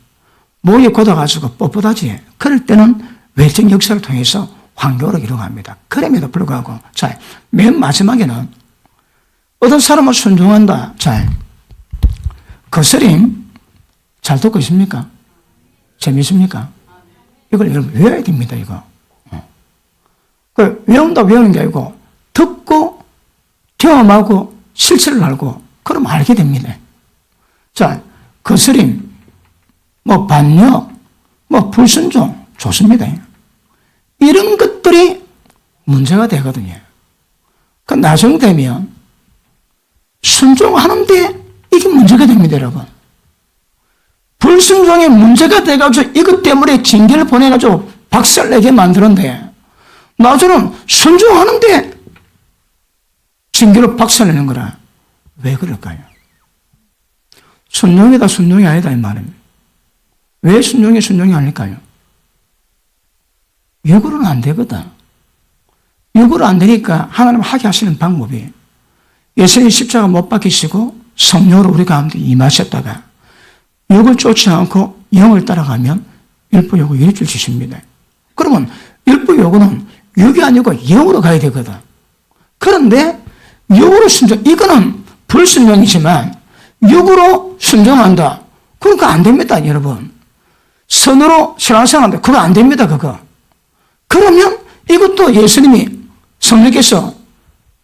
목이 곧아가지고 뻣뻣하지. 그럴 때는 외적 역사를 통해서 환경으로 이루어갑니다. 그럼에도 불구하고 자, 맨 마지막에는 어떤 사람은 순종한다. 자, 거스림 잘 듣고 있습니까? 재미있습니까? 이걸 여러분 외워야 됩니다, 이거. 외우는 게 아니고 듣고 경험하고 실체를 알고 그럼 알게 됩니다. 자, 거스림, 반역, 불순종 좋습니다. 이런 것들이 문제가 되거든요. 그 나중 되면 순종하는데 이게 문제가 됩니다, 여러분. 불순종에 문제가 돼가지고 이것 때문에 징계를 보내가지고 박살내게 만드는데 나중에는 순종하는데 징계로 박살내는 거라. 왜 그럴까요? 순종이다 순종이 아니다 이 말입니다. 왜 순종이 아닐까요? 육으로는 안 되거든. 육으로 안 되니까 하나님 하게 하시는 방법이 예수님 십자가 못 박히시고 성령으로 우리 가운데 임하셨다가 육을 쫓지 않고 영을 따라가면 율법요구 일주일 주십니다. 그러면 율법요구는 육이 아니고 영으로 가야 되거든. 그런데 육으로 순종, 이거는 불순종이지만 육으로 순종한다. 그러니까 안 됩니다, 여러분. 선으로 신앙생활한다. 그거 안 됩니다, 그거. 그러면 이것도 예수님이 성령께서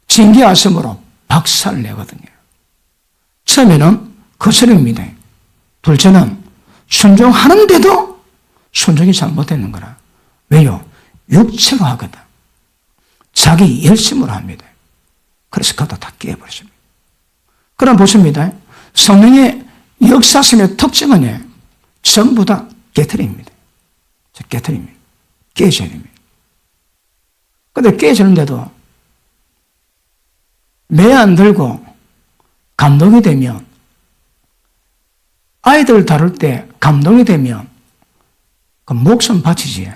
징계하심으로 박살내거든요. 처음에는 거스름입니다. 둘째는 순종하는데도 순종이 잘못되는 거라. 왜요? 육체로 하거든. 자기 열심으로 합니다. 그래서 그것도 다 깨버리십니다. 그럼 보십니다. 성령의 역사심의 특징은 전부 다 깨트립니다. 깨트립니다. 깨져야 됩니다. 근데 깨지는데도 매 안 들고 감동이 되면 아이들 다룰 때 감동이 되면 그 목숨 바치지.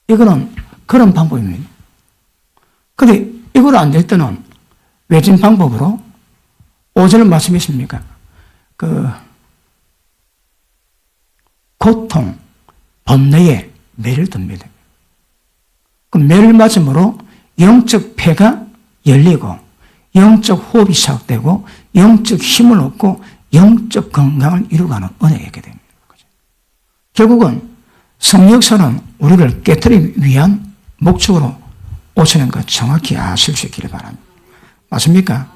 이거는 그런 방법입니다. 근데 이걸 안 될 때는 외진 방법으로 5절 말씀이십니까? 고통, 번뇌에 매를 듭니다. 그 매를 맞음으로 영적 폐가 열리고 영적 호흡이 시작되고 영적 힘을 얻고 영적 건강을 이루어가는 은혜가 있게 됩니다. 결국은 성령 역사는 우리를 깨뜨리기 위한 목적으로 오시는 것 정확히 아실 수 있기를 바랍니다. 맞습니까?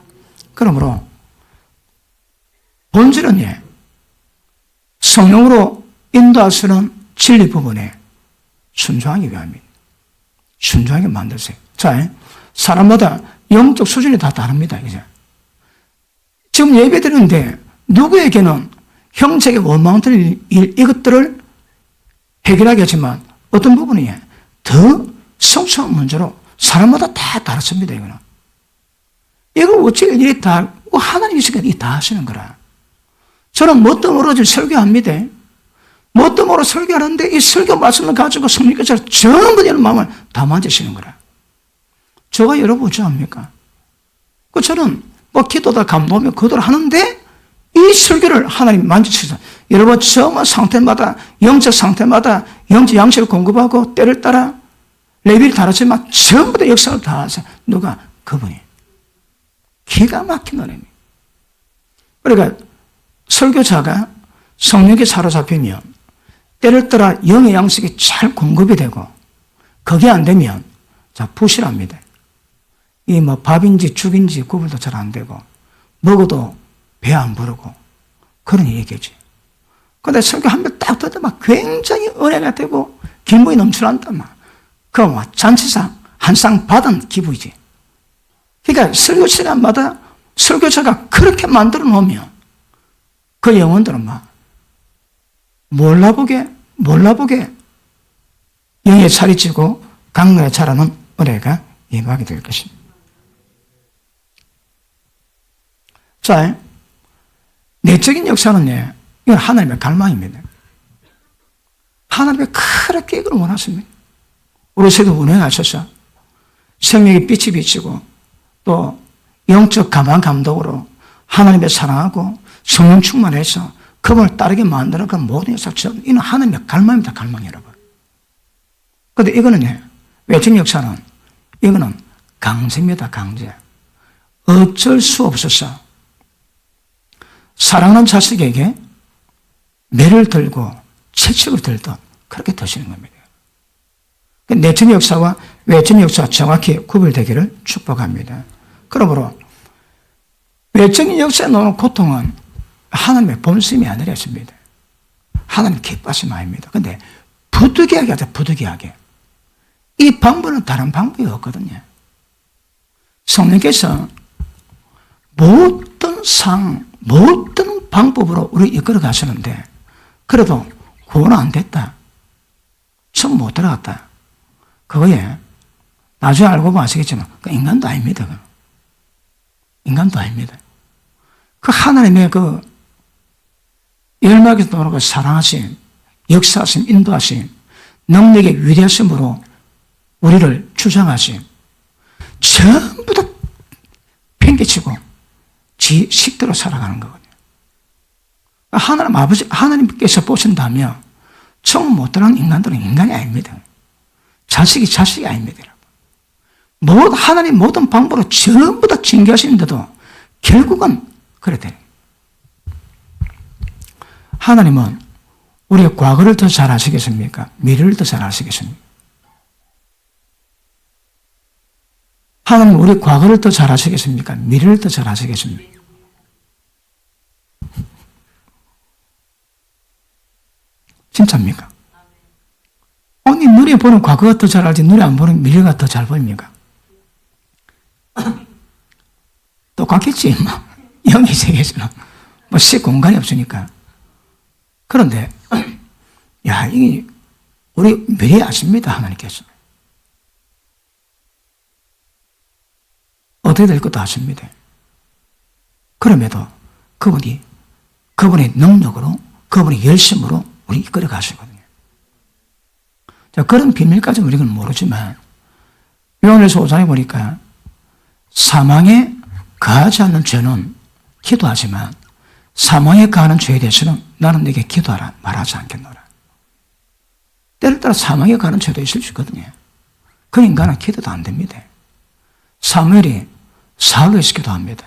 그러므로 본질은 성령으로 인도하시는 진리 부분에 순종하기 위함입니다. 순종하게 만드세요. 자, 사람마다 영적 수준이 다 다릅니다. 이제 지금 예배 드리는데 누구에게는 형제의 원망들 이것들을 해결하게 하지만 어떤 부분이 더 성숙한 문제로 사람마다 다 다릅니다. 이걸 어찌 일이 다 하나님이시니까 이 다 하시는 거라. 저는 뭣도 모르지 설교합니다. 뭣도 모르 설교하는데 이 설교 말씀을 가지고 성령께서 전부 여러분 마음을 다 만지시는 거라. 저가 여러분 어찌합니까? 저는 기도다 감동하며 기도를 하는데 이 설교를 하나님 만지시죠. 여러분 정말 상태마다 영적 상태마다 영적 양식을 공급하고 때를 따라 레벨이 다르지만 전부 다 역사를 다 하세요. 누가? 그분이. 기가 막힌 은혜입니다. 그러니까 설교자가 성령에 사로잡히면 때를 따라 영의 양식이 잘 공급이 되고 그게 안 되면 부실합니다. 이 밥인지 죽인지 구분도 잘 안 되고 먹어도 배 안 부르고 그런 얘기지. 근데 설교 한 번 딱 듣다 굉장히 은혜가 되고 기분이 넘쳐난다 그럼 잔치상 한 상 받은 기분이지. 그러니까 설교 시간마다 설교자가 그렇게 만들어 놓으면 그 영혼들은 몰라보게 영에 살이 찌고 강건에 자라는 은혜가 임하게 될 것입니다. 자, 내적인 역사는 이건 하나님의 갈망입니다. 하나님의 그렇게 이걸 원하십니다. 우리 세도 운행하셔서 생명의 빛이 비치고 또 영적 감화 감독으로 하나님의 사랑하고 성령 충만해서 그분을 따르게 만드는 그 모든 역사, 이는 하나님의 갈망입니다. 갈망 여러분. 그런데 이거는 외적 역사는 이거는 강제입니다. 강제. 어쩔 수 없어서 사랑하는 자식에게 매를 들고 채찍을 들던 그렇게 드시는 겁니다. 내적 역사와 외적 역사가 정확히 구별되기를 축복합니다. 그러므로 외적인 역사에 나오는 고통은 하나님의 본심이 아니랬습니다. 하나님 기뻐하신 마음입니다. 그런데 부득이하게 하자, 부득이하게. 이 방법은 다른 방법이 없거든요. 성령께서 모든 방법으로 우리 이끌어 가시는데 그래도 구원 안 됐다. 처음 못 들어갔다. 그거에 나중에 알고 보면 아시겠지만 그 인간도 아닙니다. 인간도 아닙니다. 그 하나님의 그 열망에서 나오는 그 사랑하심, 역사하심, 인도하심, 능력의 위대하심으로 우리를 주장하심, 전부 다 팽개치고 지 식대로 살아가는 거거든요. 하나님 아버지, 하나님께서 보신다면 처음 못 들어간 인간들은 인간이 아닙니다. 자식이 아닙니다. 하나님 모든 방법으로 전부 다 징계하시는데도 결국은 그래 돼요. 하나님은 우리의 과거를 더 잘 아시겠습니까? 미래를 더 잘 아시겠습니까? 하나님은 우리 과거를 더 잘 아시겠습니까? 미래를 더 잘 아시겠습니까? 진짜입니까? 아니, 눈에 보는 과거가 더 잘 알지, 눈에 안 보는 미래가 더 잘 보입니까? 똑같겠지, 영의 세계에서는. 시 공간이 없으니까. 그런데, 이게, 우리 미래 아십니다, 하나님께서. 어떻게 될 것도 아십니다. 그럼에도 그분의 능력으로, 그분의 열심으로 우리 이끌어 가시거든요. 자, 그런 비밀까지는 우리는 모르지만, 요한일서 5장에 보니까, 사망에 가하지 않는 죄는 기도하지만, 사망에 가하는 죄에 대해서는 나는 네게 기도하라, 말하지 않겠노라. 때를 따라 사망에 가는 죄도 있을 수 있거든요. 그 인간은 기도도 안 됩니다. 사무엘이 사울로 해서 기도합니다.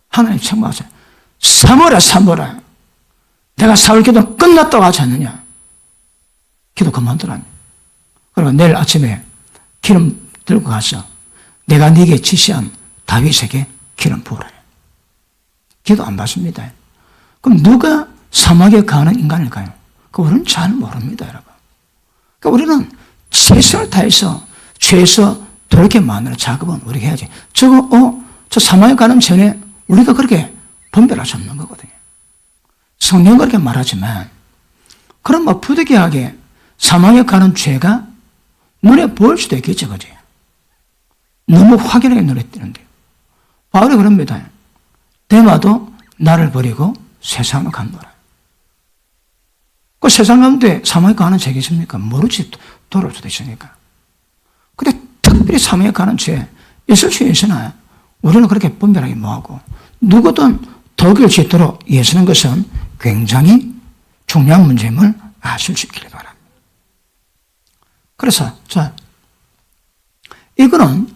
하나님 책망하세요. 사무엘아, 사무엘아, 내가 사울 기도 끝났다고 하지 않느냐? 기도 그만두라며. 그리고 내일 아침에 기름 들고 가서 내가 네게 지시한 다윗에게 기름 부으라. 기도 안 받습니다. 그럼 누가 사막에 가는 인간일까요? 우리는 잘 모릅니다, 여러분. 그러니까 우리는 최선을 다해서 죄에서 돌이켜 만드는 작업은 우리가 해야지. 저 사막에 가는 전에 우리가 그렇게 분별할 수 없는 거거든요. 성경 그렇게 말하지만, 그럼 뭐 부득이하게 사막에 가는 죄가 눈에 보일 수도 있겠죠, 그죠? 너무 확연하게 눈에 띄는데. 바울이 그럽니다. 데마도 나를 버리고 세상으로 간노라. 그 세상 가운데 사막에 가는 죄가 있습니까? 모르지, 돌아올 수도 있으니까. 근데 특별히 사막에 가는 죄 있을 수 있으나 우리는 그렇게 분별하게 뭐하고, 누구든 덕을 짓도록 예수는 것은 굉장히 중요한 문제임을 아실 수 있기를 바랍니다. 그래서 이거는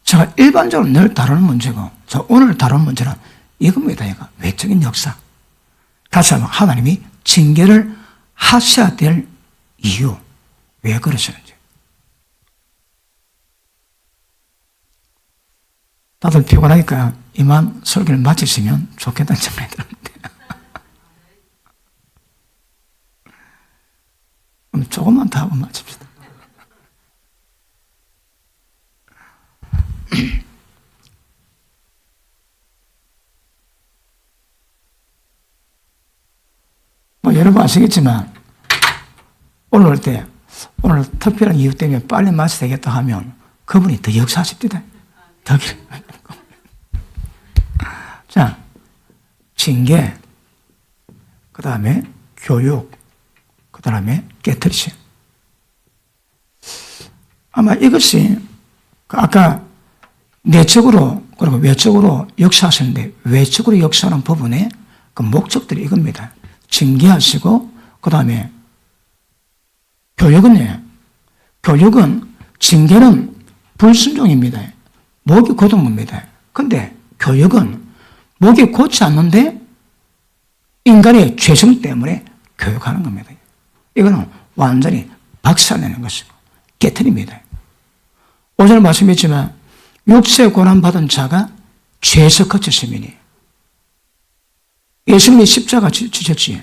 제가 일반적으로 늘 다루는 문제고, 오늘 다루는 문제는 이겁니다. 이거 외적인 역사. 다시 한번 하나님이 징계를 하셔야 될 이유, 왜 그러시는지. 다들 피곤하니까 이만 설교를 마치시면 좋겠다는 생각이 드는데 조금만 더 하고 마칩시다. 여러분 아시겠지만 오늘 올 때 오늘 특별한 이유 때문에 빨리 마쳐야 되겠다 하면 그분이 더 역사하십니다. 더 자, 징계, 그 다음에 교육, 그 다음에 깨트리시. 아마 이것이 아까 내적으로 그리고 외적으로 역사하시는데, 외적으로 역사하는 부분의 그 목적들이 이겁니다. 징계하시고 그 다음에 교육은요. 교육은, 징계는 불순종입니다. 목이 고동입니다. 근데 교육은 목이 고치 않는데 인간의 죄성 때문에 교육하는 겁니다. 이거는 완전히 박살내는 것이고 깨트립니다. 오늘 말씀했지만 육체 고난받은 자가 죄에서 거쳤으니 예수님이 십자가 지셨지.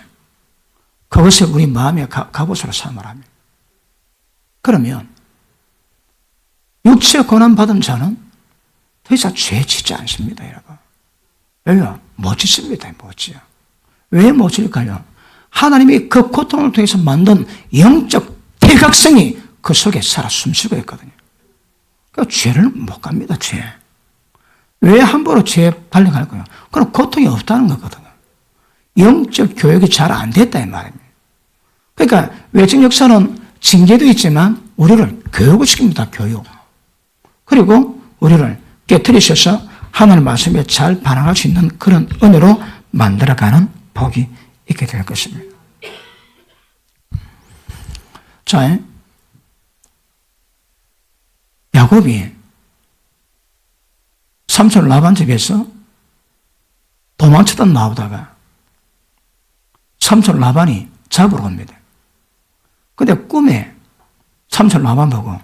그것을 우리 마음의 갑옷으로 삼으라면. 그러면 육체 고난받은 자는 더 이상 죄 짓지 않습니다, 여러분. 왜요? 못 짓습니다, 못 지요. 왜 못 질까요? 하나님이 그 고통을 통해서 만든 영적 대각성이 그 속에 살아 숨쉬고 있거든요. 그러니까 죄를 못 갑니다, 죄. 왜 함부로 죄에 발령할까요? 그럼 고통이 없다는 거거든요. 영적 교육이 잘 안 됐다, 이 말입니다. 그러니까 외적 역사는 징계도 있지만 우리를 교육을 시킵니다, 교육. 그리고 우리를 깨트리셔서 하나님 말씀에 잘 반응할 수 있는 그런 은혜로 만들어가는 복이 있게 될 것입니다. 자, 야곱이 삼촌 라반 집에서 도망치다 나오다가 삼촌 라반이 잡으러 옵니다. 근데 꿈에 삼촌 라반 보고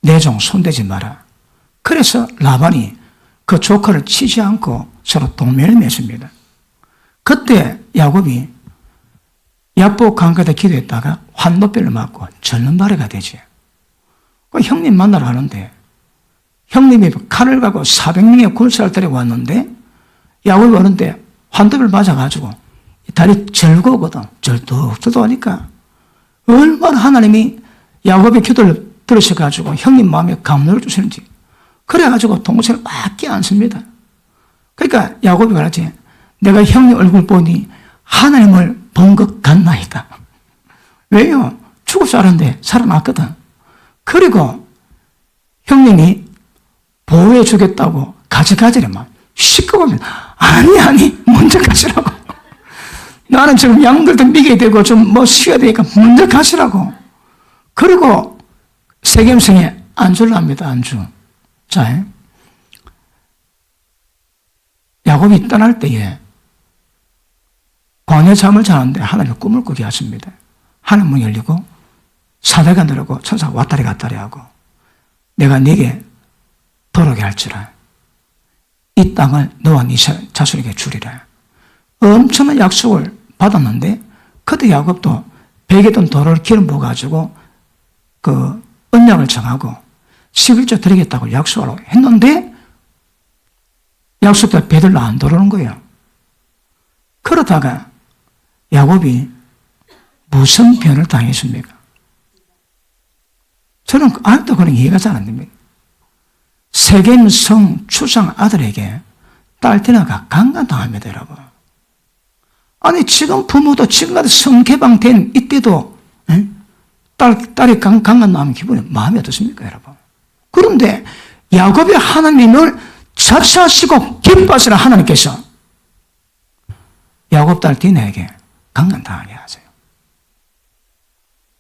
내 종 손대지 마라. 그래서 라반이 그 조카를 치지 않고 서로 동맹을 맺습니다. 그때 야곱이 야복 강가에 기도했다가 환노뼈를 맞고 절름발이가 되지. 그 형님 만나러 가는데 형님이 칼을 가고 400명의 군사를 데리고 왔는데 야곱이 오는데 환도뼈를 맞아가지고 다리 절거거든. 절뚝절뚝 하니까 얼마나 하나님이 야곱의 기도를 들으셔가지고 형님 마음에 감동을 주시는지. 그래가지고 동생을 막 껴안습니다. 그러니까 야곱이 말하지. 내가 형님 얼굴 보니 하나님을 본 것 같나이다. 왜요? 죽을 줄 알았는데 살아났거든. 그리고 형님이 보호해 주겠다고 가져가지려면 시끄러우면 아니 먼저 가시라고. 나는 지금 양들도 미게 되고 좀 뭐 쉬어야 되니까 먼저 가시라고. 그리고 세겜성에 안주를 합니다. 안주. 자, 야곱이 떠날 때에 광야 잠을 자는데 하나님이 꿈을 꾸게 하십니다. 하늘 문이 열리고 사대가 늘고 천사가 왔다리 갔다리 하고 내가 네게 돌아오게 할지라 이 땅을 너와 네 자손에게 주리라. 엄청난 약속을 받았는데 그때 야곱도 100여 돈 돌을 기름 부어가지고 그 언약을 정하고 11조 드리겠다고 약속을 했는데 약속대로 베들로 안 돌아오는 거예요. 그러다가 야곱이 무슨 변을 당했습니까? 저는 아직도 그런 이해가 잘 안 됩니다. 세겜 성 추장 아들에게 딸티나가 강간당합니다, 여러분. 아니, 지금 부모도 지금까지 성개방된 이때도 딸이 강간당하면 기분이 마음이 어떻습니까, 여러분? 그런데 야곱의 하나님을 자처하시고 기뻐하시는 하나님께서 야곱 딸 디나에게 강간당하게 하세요.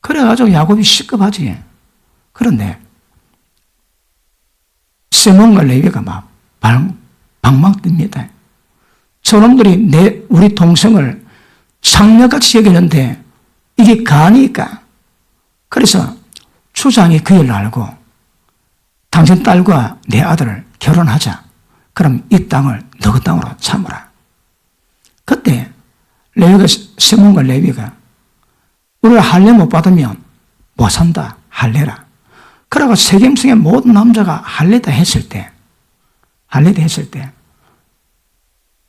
그래가지고 야곱이 시급하지. 그런데 시몬과 레위가 막 방막 뜹니다. 저놈들이 우리 동생을 장녀같이 여기는데 이게 가니까. 그래서 추장이 그 일을 알고 당신 딸과 내 아들을 결혼하자. 그럼 이 땅을 너희 땅으로 삼으라. 그때 레위가 시몬과 레위가 우리가 할례 못 받으면 못 산다. 할례라. 그러고 세겜성의 모든 남자가 할례다 했을 때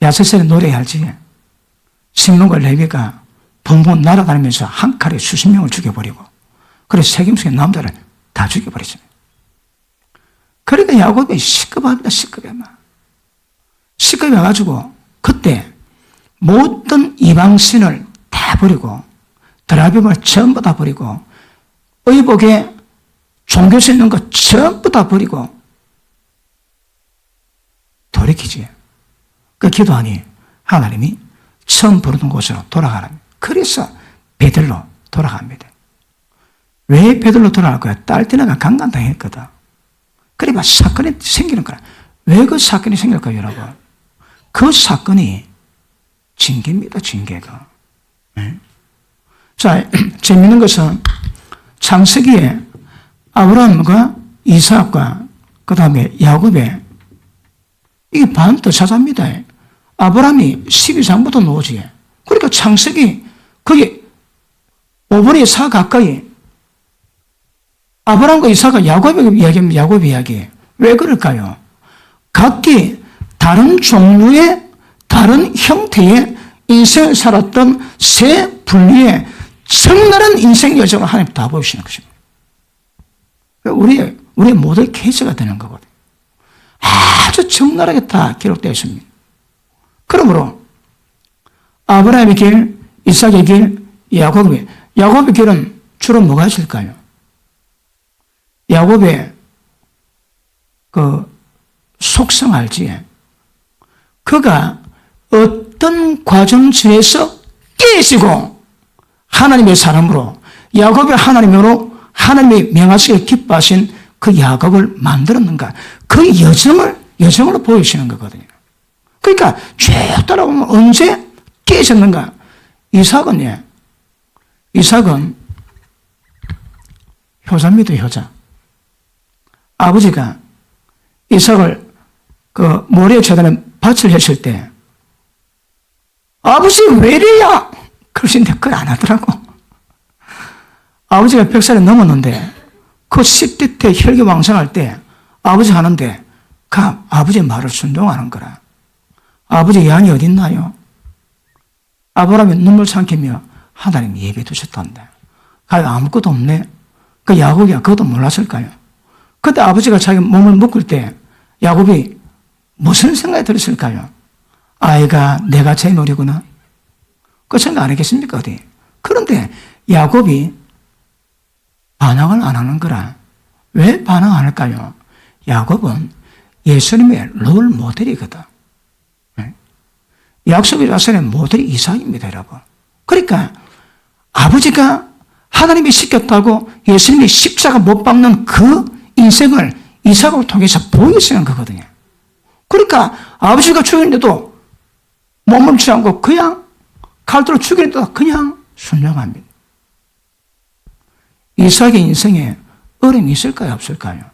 야세셀의 노래 알지? 시몬과 레위가 붕붕 날아다니면서 한 칼에 수십 명을 죽여버리고 그래서 세겜성의 남자를 다 죽여버렸습니다. 그러니까 야곱이 시급합니다. 시급해가지고 그때 모든 이방신을 다 버리고 드라빔을 전부 다 버리고 의복에 종교수 있는 거 전부 다 버리고 돌이키지. 그 기도하니 하나님이 처음 부르던 곳으로 돌아가라. 그래서 베들로 돌아갑니다. 왜 베들로 돌아갈 거야? 딸티나가 강간당했거든. 그래야 사건이 생기는 거야. 왜 그 사건이 생길까요, 여러분? 그 사건이 징계입니다, 징계가. 자, 재밌는 것은 창세기에 아브라함과 이삭과 그 다음에 야곱의 이게 반드사자입니다. 아브라함이 12장부터 나오지. 그러니까 창세기 거기 5분의 4 가까이 아브라함과 이삭과 야곱의 이야기입니다. 야곱 이야기. 왜 그럴까요? 각기 다른 종류의 다른 형태의 인생을 살았던 세 분리의 적나라한 인생 여정을 하나님 다 보여주시는 것입니다. 우리의 모델 케이스가 되는 거거든요. 아주 적나라하게 다 기록되어 있습니다. 그러므로 아브라함의 길, 이삭의 길, 야곱의 길은 주로 뭐가 있을까요? 야곱의 그 속성 알지? 그가 어떤 과정 중에서 깨지고 하나님의 사람으로 야곱의 하나님으로 하나님이 명하시기를 기뻐하신 그 야곱을 만들었는가? 그 여정으로 보여주시는 거거든요. 그러니까 쭉 따라오면 언제 깨졌는가? 이삭은 효자입니다, 효자. 아버지가 이삭을 그 모래 재단에 밭을 했을 때 아버지 왜 이래야? 그러신데 그걸 안 하더라고. 아버지가 100살이 넘었는데 그 10대 때 혈기왕성할 때 아버지 하는데 그 아버지의 말을 순종하는 거라. 아버지 양이 어딨나요? 아브라함이 눈물 삼키며 하나님 예배 두셨단다. 아무것도 없네. 그 야곱이 그것도 몰랐을까요? 그때 아버지가 자기 몸을 묶을 때 야곱이 무슨 생각이 들었을까요? 아이가 내가 제 놀이구나. 그 생각 안 했겠습니까? 어디? 그런데 야곱이 반항을 안 하는 거라. 왜 반항 안 할까요? 야곱은 예수님의 롤 모델이거든. 약속의 자손의 모델이 이삭입니다, 여러분. 그러니까 아버지가 하나님이 시켰다고 예수님이 십자가 못 박는 그 인생을 이삭을 통해서 보여주는 거거든요. 그러니까 아버지가 죽였는데도 못 멈추지 않고 그냥 칼도로 죽이는데도 그냥 순종합니다. 이삭의 인생에 어려움이 있을까요? 없을까요?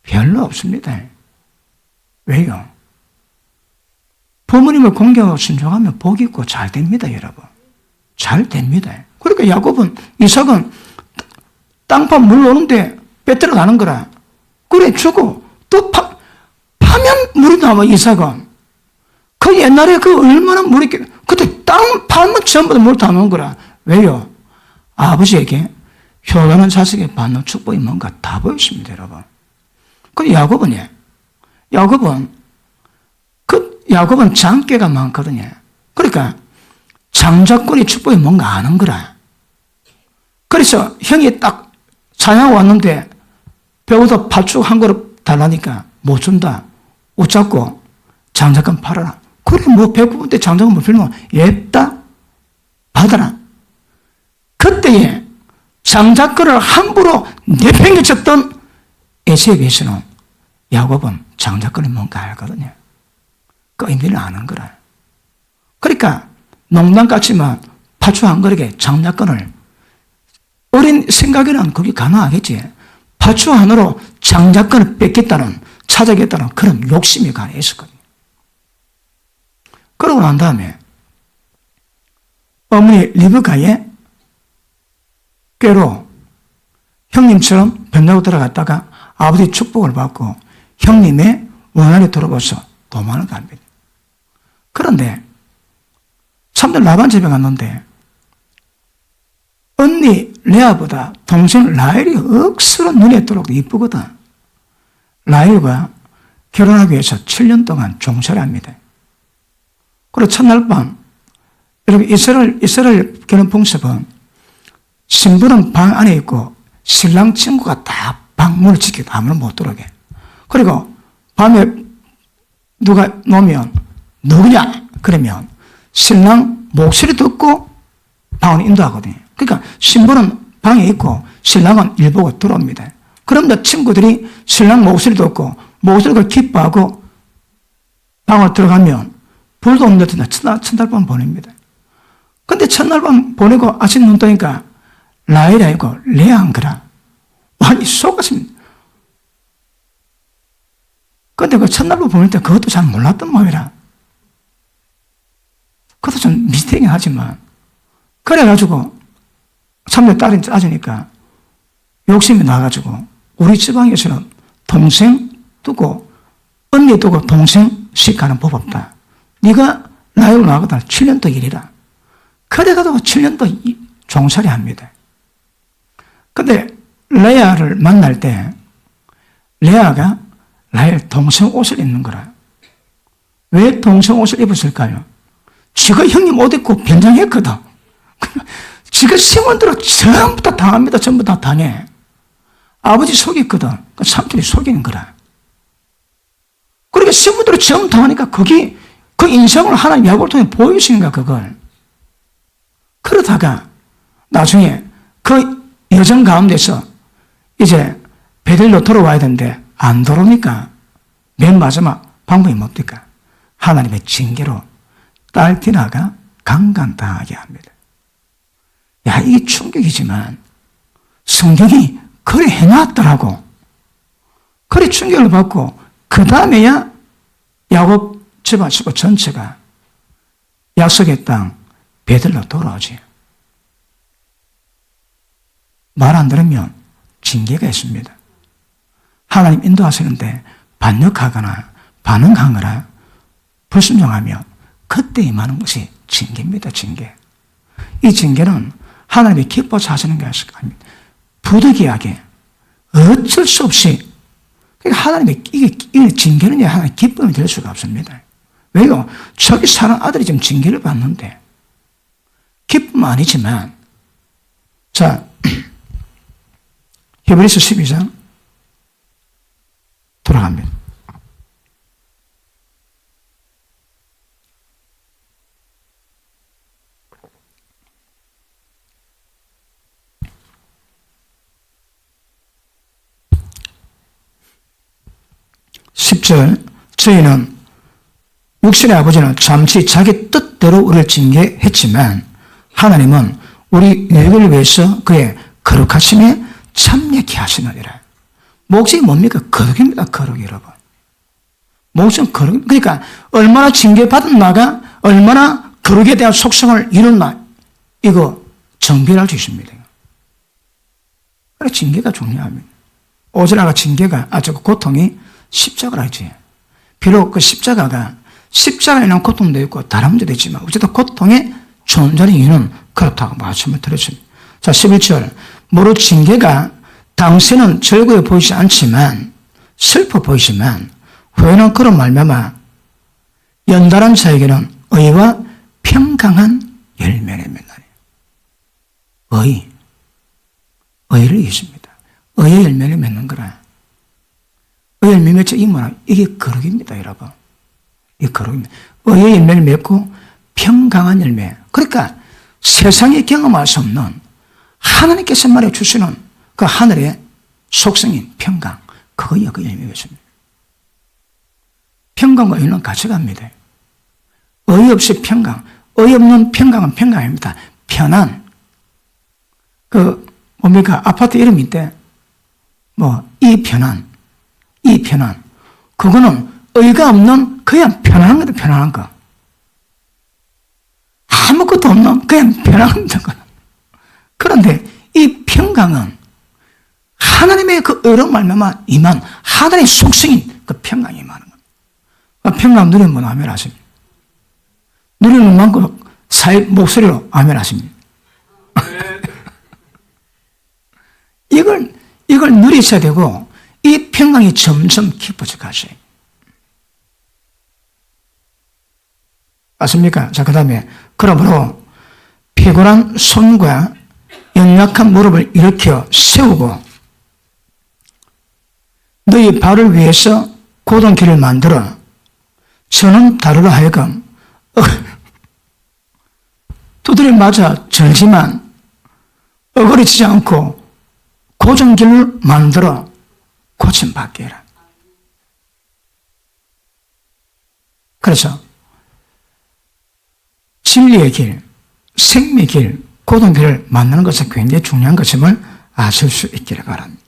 별로 없습니다. 왜요? 부모님을 공경하고 순종하면 복이 있고 잘 됩니다, 여러분. 잘 됩니다. 그러니까 야곱은, 이삭은 땅파 물 오는데 빼들어 가는 거라. 그래, 주고, 또 파면 물이 나와, 이삭은. 그 옛날에 그 얼마나 물이, 그때 땅 파면 전부 다 물 다 나온 거라. 왜요? 아버지에게 효도하는 자식에 받는 축복이 뭔가 다 보였습니다, 여러분. 근데 야곱은 장깨가 많거든요. 그러니까 장자권의 축복이 뭔가 아는 거라. 그래서 형이 딱 사냥하고 왔는데 배우다 팥죽 한 그릇 달라니까 못 준다. 웃잡고 장자권 팔아라. 그래, 뭐 배고픈데 장자권 못 빌면 옅다 받아라. 그때에 장자권을 함부로 내팽개쳤던 에서에 비해서는 야곱은 장자권이 뭔가 알거든요. 그 의미를 아는 거라. 그러니까 농담 같지만 팥죽 한 그릇에 장자권을, 어린 생각에는 그게 가능하겠지. 팥죽 하나로 장자권을 뺏겠다는, 찾아겠다는 그런 욕심이 가능했었거든요. 그러고 난 다음에 어머니 리브가의 꾀로 형님처럼 변하고 들어갔다가 아버지 축복을 받고 형님의 원한에 들어가서 도망을 갑니다. 그런데 삼촌 라반 집에 갔는데 언니 레아보다 동생 라헬이 억수로 눈에 들어오고 이쁘거든. 라헬과 결혼하기 위해서 7년 동안 종살이 합니다. 그리고 첫날 밤, 여러분 이스라엘 결혼 풍습은 신부는 방 안에 있고 신랑 친구가 다 방문을 지키고 아무나 못 들어오게. 그리고 밤에 누가 놓으면 누구냐? 그러면 신랑 목소리 듣고 방을 인도하거든요. 그러니까 신부는 방에 있고 신랑은 일 보고 들어옵니다. 그럼 친구들이 신랑 목소리 듣고 목소리를 기뻐하고 방을 들어가면 불도 없는 데 첫날 밤 보냅니다. 근데 첫날 밤 보내고 아침 눈 뜨니까 라헬이 아니고 레아인 거라. 완전히 속았습니다. 근데 그 첫날 밤 보낼 때 그것도 잘 몰랐던 마음이라. 그것도 좀 미스테이긴 하지만, 그래가지고, 3년 딸이 짜주니까, 욕심이 나가지고, 우리 지방에서는 동생 두고, 언니 두고 동생 시집가는 법 없다. 네가 라헬로 나가다 7년 더 일이라. 그래가지고 7년 더 종살이 합니다. 근데, 레아를 만날 때, 레아가 라헬 동생 옷을 입는 거라. 왜 동생 옷을 입었을까요? 지가 형님 옷 입고 변장했거든. 지가 시몬들은 전부 다 당합니다. 전부 다 당해. 아버지 속였거든. 삼촌이 속이는 거라. 그러니까 시몬들이 전부 당하니까 거기 그 인상을 하나님 야곱을 통해 보여주시는가 그걸. 그러다가 나중에 그 여정 가운데서 이제 베들로 돌아와야 되는데 안 돌아오니까 맨 마지막 방법이 뭡니까? 하나님의 징계로 딸 디나가 강간당하게 합니다. 야, 이게 충격이지만 성경이 그래 해놨더라고. 그래 충격을 받고 그 다음에야 야곱 집안 식구 전체가 약속의 땅 베들로 돌아오지. 말 안 들으면 징계가 있습니다. 하나님 인도하시는데 반역하거나 반응하거나 불순종하면 그때 임하는 것이 징계입니다. 징계. 이 징계는 하나님이 기뻐서 하시는 게 아닙니다. 부득이하게 어쩔 수 없이, 그러니까 하나님의 이게 징계는 하나님의 기쁨이 될 수가 없습니다. 왜요? 저기 사는 아들이 지금 징계를 받는데 기쁨은 아니지만, 자 히브리서 12장 돌아갑니다. 저희는 육신의 아버지는 잠시 자기 뜻대로 우리를 징계했지만 하나님은 우리 유익을 위해서 그의 거룩하심에 참여케 하시느니라. 목적이 뭡니까? 거룩입니다. 거룩 여러분. 목적은 거룩. 그러니까 얼마나 징계받은 나가 얼마나 거룩에 대한 속성을 이뤘나 이거 정비할 수 있습니다. 그래 징계가 중요합니다. 오즈라가 징계가 저 고통이 십자가라 했지. 비록 그 십자가에 대한 고통도 있고 다른 문제도 있지만 어쨌든 고통의 존재의 이유는 그렇다고 말씀을 드렸습니다. 자 11절 무릇 징계가 당시는 즐거워 보이지 않지만 슬퍼 보이지만 후에는 그런 말미암아 연단한 자에게는 의와 평강한 열매를 맺나니. 의를 있습니다. 의의 열매를 맺는 거라. 의의 열매 맺죠. 이 뭐라? 이게 거룩입니다, 여러분. 이게 거룩입니다. 의의 열매를 맺고 평강한 열매. 그러니까 세상에 경험할 수 없는 하나님께서 말해 주시는 그 하늘의 속성인 평강. 그거요, 그 열매 맺습니다. 평강과 의는 같이 갑니다. 의 없이 평강. 의 없는 평강은 평강입니다. 편안. 뭡니까? 아파트 이름인데, 이 편안. 그거는 의가 없는 그냥 편안한 거다, 편안한 거. 아무것도 없는 그냥 편안한 거. 그런데 이 평강은 하나님의 그 의로 말미암아 임한 하나님의 속성인 그 평강이 임하는 겁니다. 그 평강 누리는 분 아멘 하십니다. 누리는 만큼 목소리로 아멘 하십니다. 이걸 누리셔야 되고 이 평강이 점점 깊어져 가셔요. 맞습니까? 자, 그 다음에 그러므로 피곤한 손과 연약한 무릎을 일으켜 세우고 너희 발을 위해서 곧은 길을 만들어 저는 다루로 하여금 두드려 맞아 절지만 어그러지지 않고 고정 길을 만들어 고침받게 해라. 그래서 진리의 길, 생명의 길, 고정 길을 만드는 것은 굉장히 중요한 것임을 아실 수 있기를 바랍니다.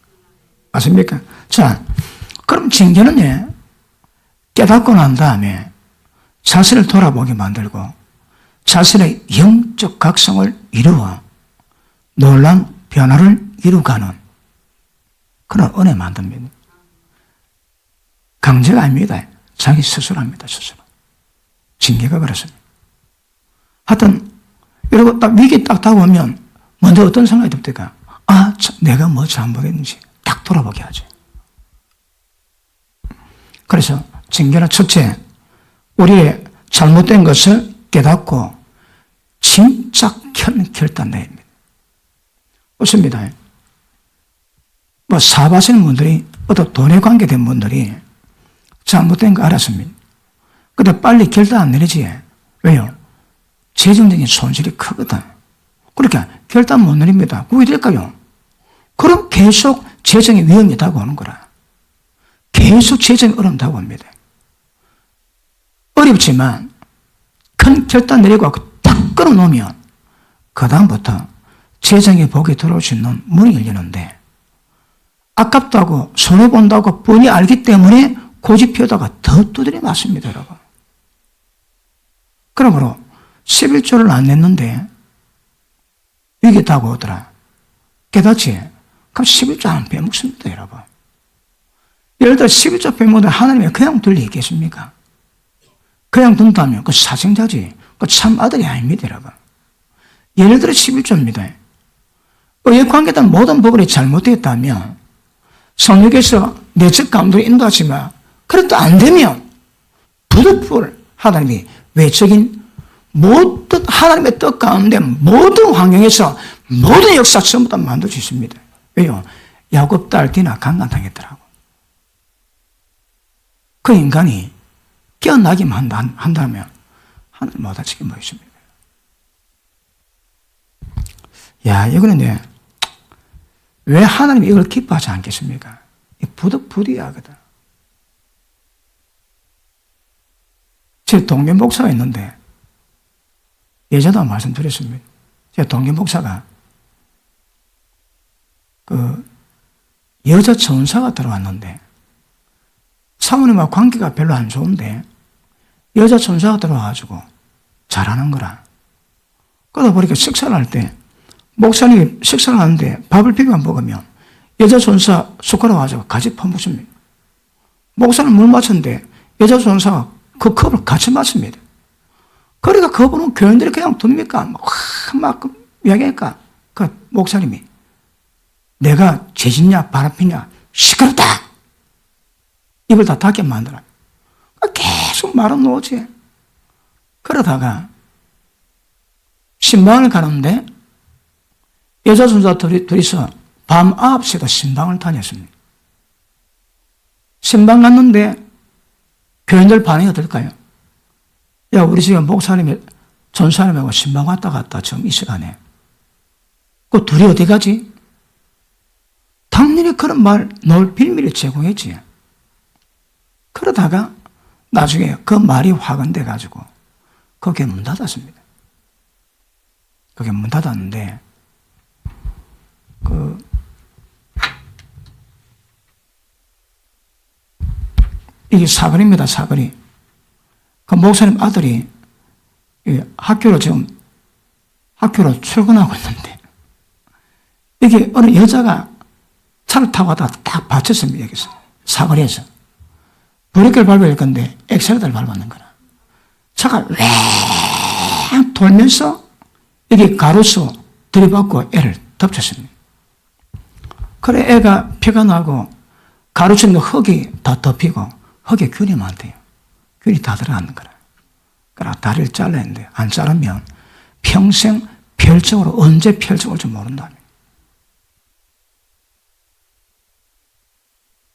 맞습니까? 자, 그럼 징계는 깨닫고 난 다음에 자신을 돌아보게 만들고 자신의 영적 각성을 이루어 놀라운 변화를 이루가는 그런 은혜 만듭니다. 강제가 아닙니다. 자기 스스로 합니다. 스스로. 징계가 그렇습니다. 하여튼 이러고 딱 위기 딱 다가오면 먼저 어떤 생각이 듭니까? 참, 내가 뭐 잘못했는지 딱 돌아보게 하죠. 그래서 징계는 첫째, 우리의 잘못된 것을 깨닫고 침착한 결단내입니다. 좋습니다. 사업하시는 분들이 어떤 돈에 관계된 분들이 잘못된 거 알았습니다. 근데 빨리 결단 안 내리지. 왜요? 재정적인 손실이 크거든. 그러니까 결단 못 내립니다. 그게 될까요? 그럼 계속 재정의 위험이 다가오는 거라. 계속 재정이 어렵다고 합니다. 어렵지만 큰 결단 내리고 딱 끊어놓으면 그 다음부터 재정의 복이 들어올 수 있는 문이 열리는데 아깝다고 손해본다고 뻔히 알기 때문에 고집피우다가 더 두드려 맞습니다, 여러분. 그러므로 11조를 안 냈는데 위기 다가오더라. 깨닫지? 그럼 11조 안 빼먹습니다, 여러분. 예를 들어 11조 빼먹으면 하나님이 그냥 둘리 있겠습니까? 그냥 둔다면 그 사생자지. 그 참 아들이 아닙니다, 여러분. 예를 들어 11조입니다. 의의 관계된 모든 부분이 잘못됐다면 성령께서 내적 감독을 인도하지만 그래도 안 되면 부득불 하나님이 외적인 모든 하나님의 뜻 가운데 모든 환경에서 모든 역사 전부 다 만들 수 있습니다. 왜요? 야곱 딸 디나 강간당했더라고. 그 인간이 깨어나기만 한다면 하나님 못하시게 뭐 있습니다. 이거는 왜 하나님이 이걸 기뻐하지 않겠습니까? 부득부디하거든. 제 동료 목사가 있는데 예전에 말씀드렸습니다. 제 동료 목사가 그 여자 전사가 들어왔는데 사모님과 관계가 별로 안 좋은데 여자 전사가 들어와가지고 잘하는 거라. 그러다 보니까 식사를 할 때 목사님이 식사를 하는데 밥을 비벼 먹으면 여자 전사 숟가락 가지고 같이 퍼먹습니다. 목사는 물 마셨는데 여자 전사가 그 컵을 같이 마십니다. 그러니까 그분은 교인들이 그냥 둡니까? 막 이야기하니까 그 목사님이 내가 죄짓냐 바람피냐 시끄럽다 입을 다 닫게 만들어. 계속 말은 놓지. 그러다가 신방을 가는데 여자 전사 둘이서 밤 9시에도 신방을 다녔습니다. 신방 갔는데 교인들 반응이 어떨까요? 야, 우리 지금 목사님이 전사님하고 신방 왔다 갔다 지금 이 시간에. 그 둘이 어디 가지? 당연히 그런 말 넣을 빌미를 제공했지. 그러다가 나중에 그 말이 화근돼 가지고 거기에 문 닫았습니다. 거기에 문 닫았는데 이게 사거리입니다, 사거리. 그 목사님 아들이 학교로 출근하고 있는데, 이게 어느 여자가 차를 타고 가다가 딱 받쳤습니다, 여기서. 사거리에서. 브레이크를 밟아야 할 건데, 엑셀레터를 밟았는 거라. 차가 왱 돌면서, 여기 가로수 들이받고 애를 덮쳤습니다. 그래, 애가 피가 나고, 가로수에 있는 흙이 다 덮이고, 흙에 균이 많대요. 균이 다 들어가는 거라. 그러나 다리를 잘라야 하는데 안 자르면 평생 폐혈증으로 언제 폐혈증 올지 모른다며.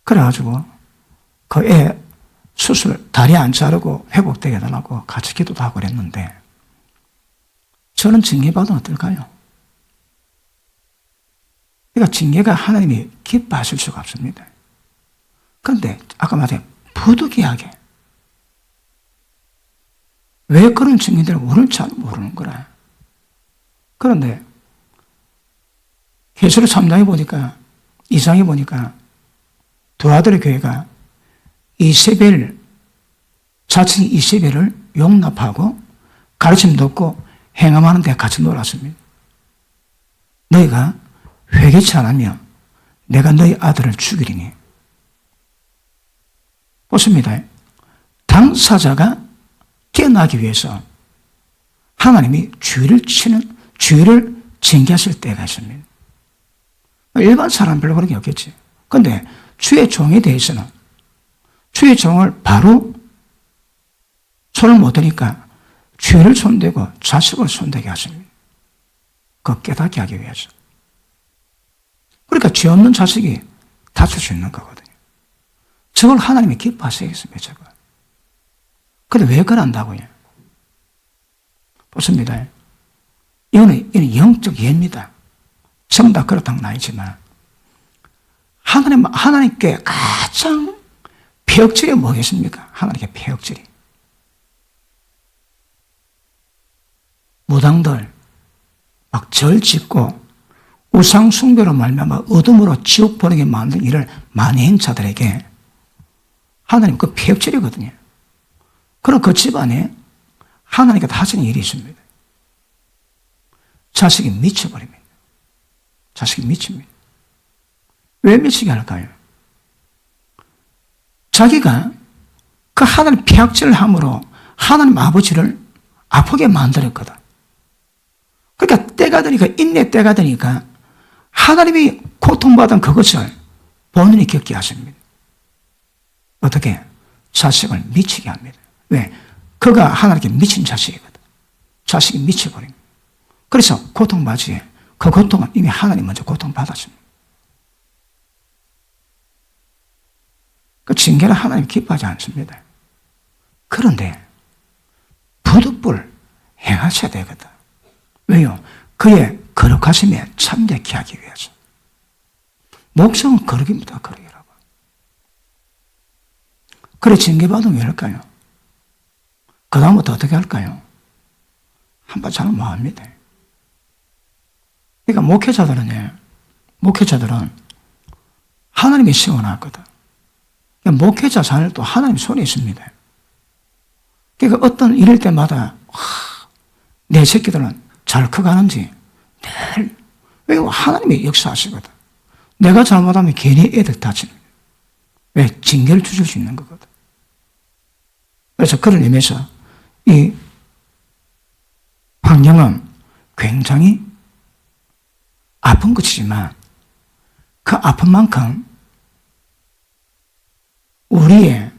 그래가지고 그 애 수술 다리 안 자르고 회복되게 해달라고 같이 기도도 하고 그랬는데 저는 징계받으면 어떨까요? 그러니까 징계가 하나님이 기뻐하실 수가 없습니다. 그런데 아까 말한 부득이하게 왜 그런 증인들을 오늘 잘 모르는 거라. 그런데 계시록 3장에 보니까 2장에 보니까 두 아들의 교회가 이세벨 자칭 이세벨을 용납하고 가르침 듣고 행함하는 데 같이 놀았습니다. 너희가 회개치 않으면 내가 너희 아들을 죽이리니. 보십니다. 당사자가 깨어나기 위해서 하나님이 주의를 징계하실 때가 있습니다. 일반 사람 별로 그런 게 없겠지. 그런데 주의 종에 대해서는 주의 종을 바로 손을 못 대니까 주의를 손대고 자식을 손대게 하십니다. 그 깨닫게 하기 위해서. 그러니까 죄 없는 자식이 다칠 수 있는 거거든요. 저걸 하나님이 기뻐하시겠습니까, 저걸. 근데 왜 그런다고요? 보십니다. 이거는 영적 예입니다. 전부 다 그렇다는 건 아니지만, 하나님께 가장 폐역질이 뭐겠습니까? 하나님께 폐역질이. 무당들, 막 절 짓고, 우상 숭배로 말미암아 어둠으로 지옥 보내게 만든 일을 많이 한 자들에게 하나님 그 폐역질이거든요. 그럼 그 집안에 하나님께 하시는 일이 있습니다. 자식이 미쳐버립니다. 자식이 미칩니다. 왜 미치게 할까요? 자기가 그 하나님 폐역질을 함으로 하나님 아버지를 아프게 만들었거든. 그러니까 때가 되니까, 인내 때가 되니까 하나님이 고통받은 그것을 본인이 겪게 하십니다. 어떻게? 자식을 미치게 합니다. 왜? 그가 하나님께 미친 자식이거든. 자식이 미쳐버립니다. 그래서 고통받지. 그 고통은 이미 하나님 먼저 고통받았습니다. 그 징계는 하나님 기뻐하지 않습니다. 그런데 부득불 행하셔야 되거든. 왜요? 그의 거룩하심에 참되게 하기 위해서. 목성은 거룩입니다. 거룩이라고. 그래 징계받으면 왜 할까요? 그 다음부터 어떻게 할까요? 한번 잘 뭐합니다. 그러니까 목회자들은 목회자들은 하나님이 세워놨거든. 목회자 자녀도 하나님 손에 있습니다. 그러니까 어떤 일일 때마다 내 새끼들은 잘 커가는지 늘, 왜냐면 하나님이 역사하시거든. 내가 잘못하면 괜히 애들 다치는 거예요. 왜? 징계를 주실 수 있는 거거든. 그래서 그런 의미에서 이 환경은 굉장히 아픈 것이지만 그 아픈 만큼 우리의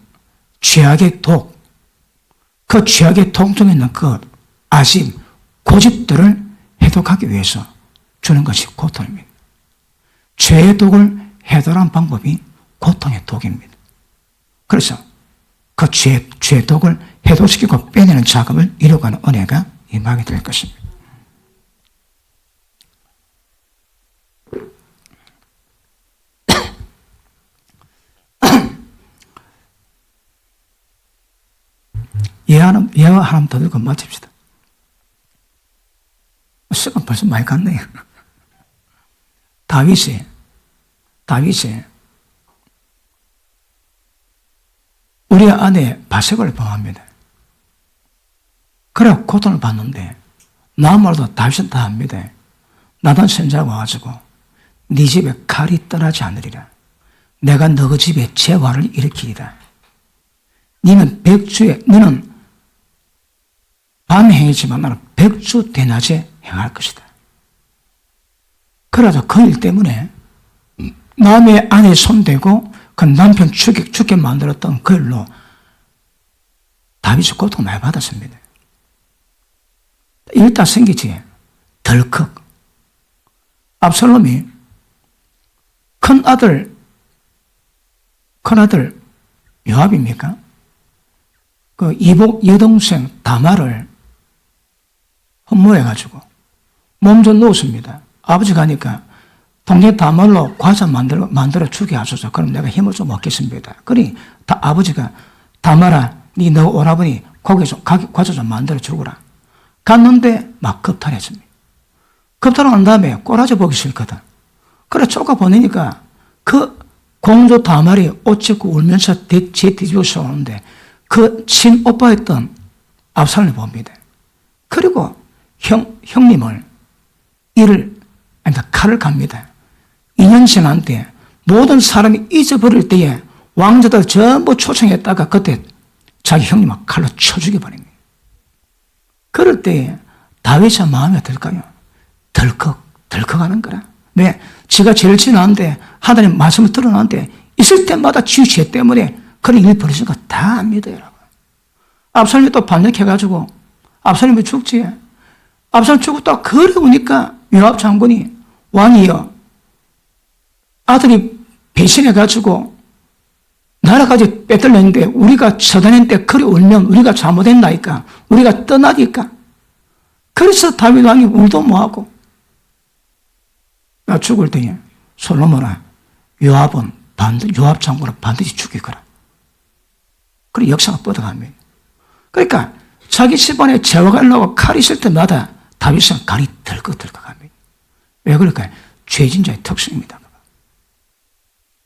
죄악의 독, 그 죄악의 독 중에 있는 그 아심, 고집들을 해독하기 위해서 주는 것이 고통입니다. 죄의 독을 해독하는 방법이 고통의 독입니다. 그래서 그 죄의 독을 해독시키고 빼내는 작업을 이루어가는 은혜가 임하게 될 것입니다. 예화 하나 더 들고 마칩시다. 시간 벌써 많이 갔네요. 다윗이 우리 아내 바색을 범합니다. 그래 고통을 받는데 나말도 다윗은 다 합니다. 나단 선자가 와가지고 네 집에 칼이 떠나지 않으리라. 내가 너 집에 재화를 일으키리라. 너는 밤에 행했지만 나는 백주 대낮에 행할 것이다. 그러자 그 일 때문에 남의 아내에 손대고 그 남편 죽게 만들었던 그 일로 다윗이 고통 많이 받았습니다. 일단 생기지 덜컥 압살롬이 큰아들 요압입니까? 그 이복 여동생 다말을 흠모해가지고 몸 좀 놓습니다. 아버지가 하니까 동네 다말로 과자 만들어 주게 하소서. 그럼 내가 힘을 좀 얻겠습니다. 그러니 아버지가 다말아, 너 오라버니 과자 좀 만들어 주거라. 갔는데 막 겁탈했습니다. 겁탈한 다음에 꼬라지 보기 싫거든. 그래 쫓아 보내니까 그 공주 다말이 옷 찢고 울면서 제 뒤집어서 오는데 그 친오빠였던 압살롬을 봅니다. 그리고 형님을 칼을 갑니다. 2년 지났는데 모든 사람이 잊어버릴 때에 왕자들 전부 초청했다가 그때 자기 형님을 칼로 쳐 죽여버립니다. 그럴 때에 다윗의 마음이 어떨까요? 덜컥하는 거라. 왜? 지가 제일 지나는데 하나님 말씀을 들어놨는데 있을 때마다 지 죄 때문에 그런 일 벌어진 거 다 압니다, 여러분. 압살롬이 또 반역해가지고 압살롬이 죽지. 압살롬 죽었다 그래 오니까 요압 장군이 왕이여 아들이 배신해가지고 나라까지 빼들렸는데 우리가 처단했는데 그리 울면 우리가 잘못했나이까? 우리가 떠나니까? 그래서 다윗 왕이 울도 뭐하고 나 죽을 때에 솔로몬아 요압 장군을 반드시 죽이거라. 그리고 역사가 뻗어갑니다. 그러니까 자기 집안에 재화가 일어나고 칼이 있을 때마다 다윗은 칼이 덜컥합니다. 왜 그럴까요? 죄진자의 특성입니다.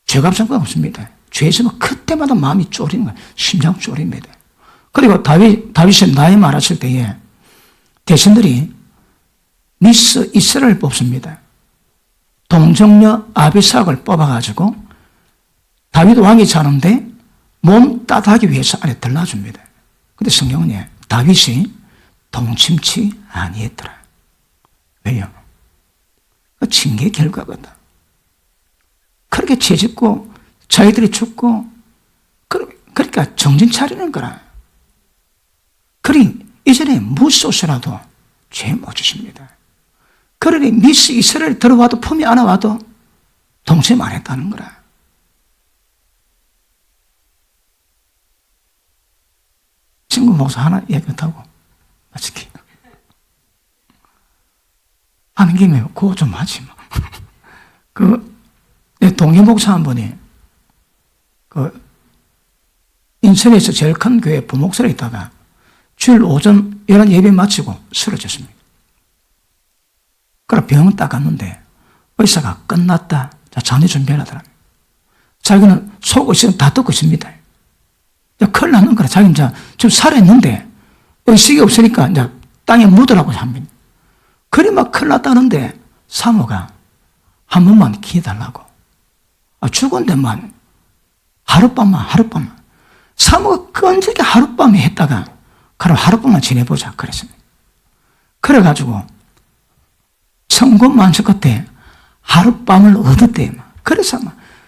죄값 상관 없습니다. 죄 있으면 그때마다 마음이 쪼리는 거예요. 심장 쪼립니다. 그리고 다윗이 나이 많았을 때에 대신들이 미스 이스라엘을 뽑습니다. 동정녀 아비삭을 뽑아가지고 다윗 왕이 자는데 몸 따뜻하기 위해서 안에 들러줍니다. 근데 성경은 다윗이 동침치 아니했더라. 왜요? 그 징계 결과거든. 그렇게 죄짓고 자기들이 죽고 그러니까 정신 차리는 거라. 그러니 이전에 무소스라도 죄 못 짓습니다. 그러니 미스 이스라엘 들어와도 품이 안 와도 동침 안 했다는 거라. 친구 목사 하나 얘기하고 마치기. 하는 김에 그거 좀 하지 뭐. 내 동료 목사 한 분이 인천에서 제일 큰 교회 부목사로 있다가 주일 오전 11 예배 마치고 쓰러졌습니다. 그래 병원 딱 갔는데 의사가 끝났다. 자, 잔해 준비하더라. 자기는 속을 지금 다 듣고 있습니다. 큰일 나는 거라. 자기는 지금 살아있는데 의식이 없으니까 이제 땅에 묻으라고 합니다. 그리 막 큰일 났다는데 사모가 한 번만 기다려달라고. 죽은데만 하룻밤만. 사모가 끈질게 하룻밤에 했다가 그럼 하룻밤만 지내보자 그랬습니다. 그래가지고 천군만실 끝에 하룻밤을 얻었대요. 그래서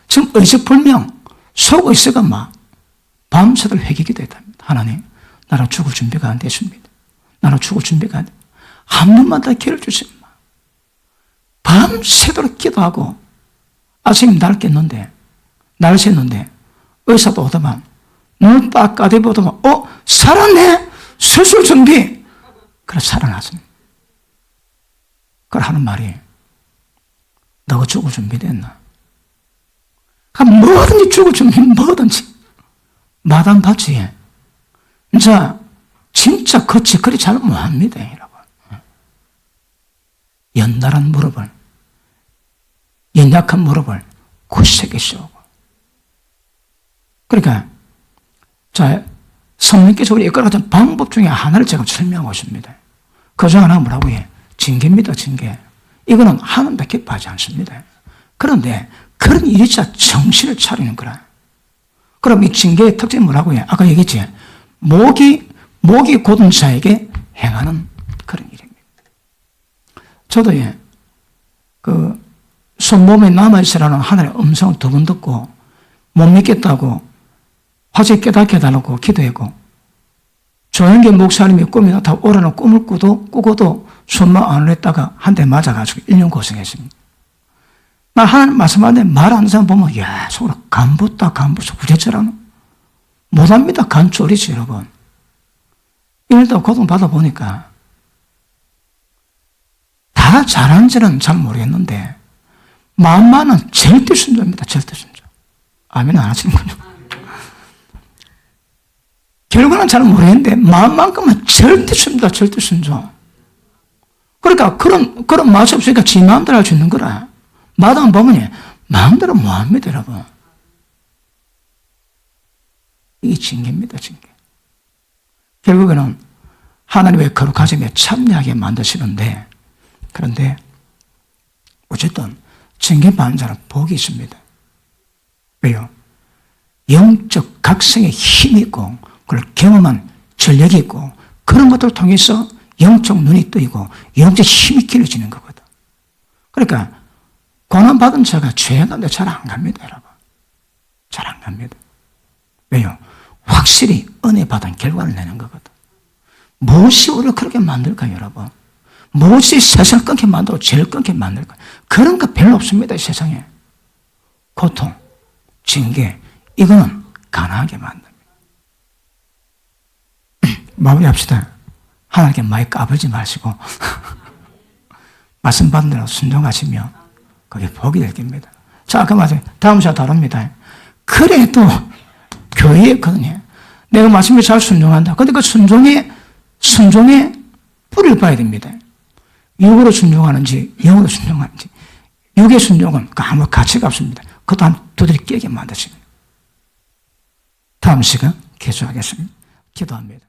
지금 의식불명 속의식은 밤새도록 회개기도 했답니다. 하나님, 나는 죽을 준비가 안 됐습니다. 나는 죽을 준비가 안 됐습니다. 한 번만 더 기회를 주시면 밤새도록 기도하고 아침에 날 깼는데 의사도 오더만 눈을 딱 까대보더만 살았네? 수술 준비! 그래 살아났습니다. 그걸 하는 말이 너가 죽을 준비됐나? 뭐든지 죽을 준비, 뭐든지. 마담밭이 진짜 그리 잘 못합니다, 여러분. 연달한 무릎을, 연약한 무릎을 굳세게 씌우고. 그러니까, 성령께서 우리 이끌어가는 방법 중에 하나를 제가 설명하고 있습니다. 그 중 하나가 뭐라고 해? 징계입니다, 징계. 이거는 하나님도 기뻐하지 않습니다. 그런데 그런 일이 진짜 정신을 차리는 거라. 그럼 이 징계의 특징이 뭐라고 해? 아까 얘기했지? 목이 곧은 자에게 행하는 그런 일입니다. 저도 손몸에 남아있으라는 하나님의 음성을 두 번 듣고 못 믿겠다고 화제 깨닫게 해달라고 기도했고 조영기 목사님이 꿈이 나타나고 오라는 꿈을 꾸고도 손만 안 했다가 한 대 맞아가지고 1년 고생했습니다. 나 하나님 말씀하는데 말 안 하는 사람 보면 야 속으로 간부다 부재처럼 못합니다. 간쫄이지 여러분. 이러다 고통받아 보니까 다 잘하는지는 잘 모르겠는데 마음만은 절대 순종입니다. 절대 순종. 아멘 안 하시는군요. 결과는 잘 모르겠는데 마음만큼은 절대 순종이다. 절대 순종. 그러니까 그런 맛이 없으니까 지 마음대로 할 수 있는 거라. 마당 보면 마음대로 뭐합니다, 여러분. 이게 징계입니다, 징계. 결국에는 하나님의 거룩하심에 참여하게 만드시는데, 그런데 어쨌든 징계 받는 자는 복이 있습니다. 왜요? 영적 각성의 힘이 있고 그걸 경험한 전력이 있고 그런 것들을 통해서 영적 눈이 뜨이고 영적 힘이 길어지는 거거든. 그러니까 고난받은 자가 죄악한데 잘 안 갑니다, 여러분. 잘 안 갑니다. 왜요? 확실히 은혜 받은 결과를 내는 거거든. 무엇이 우리를 그렇게 만들까요, 여러분? 무엇이 세상을 끊게 만들고 죄를 끊게 만들까요? 그런 거 별로 없습니다, 이 세상에. 고통, 징계, 이거는 가난하게 만듭니다. 마무리합시다. 하나님께 많이 까불지 마시고 말씀 받은 대로 순종하시며 그게 복이 될 겁니다. 자, 아까 말씀 다음 시간 다룹니다. 그래도 교회에 있거든요. 내가 말씀에 잘 순종한다. 근데 그 순종의 뿌리를 봐야 됩니다. 육으로 순종하는지 영으로 순종하는지. 육의 순종은 아무 가치가 없습니다. 그것도 한 두드리 깨게 만드십니다. 다음 시간 계속하겠습니다. 기도합니다.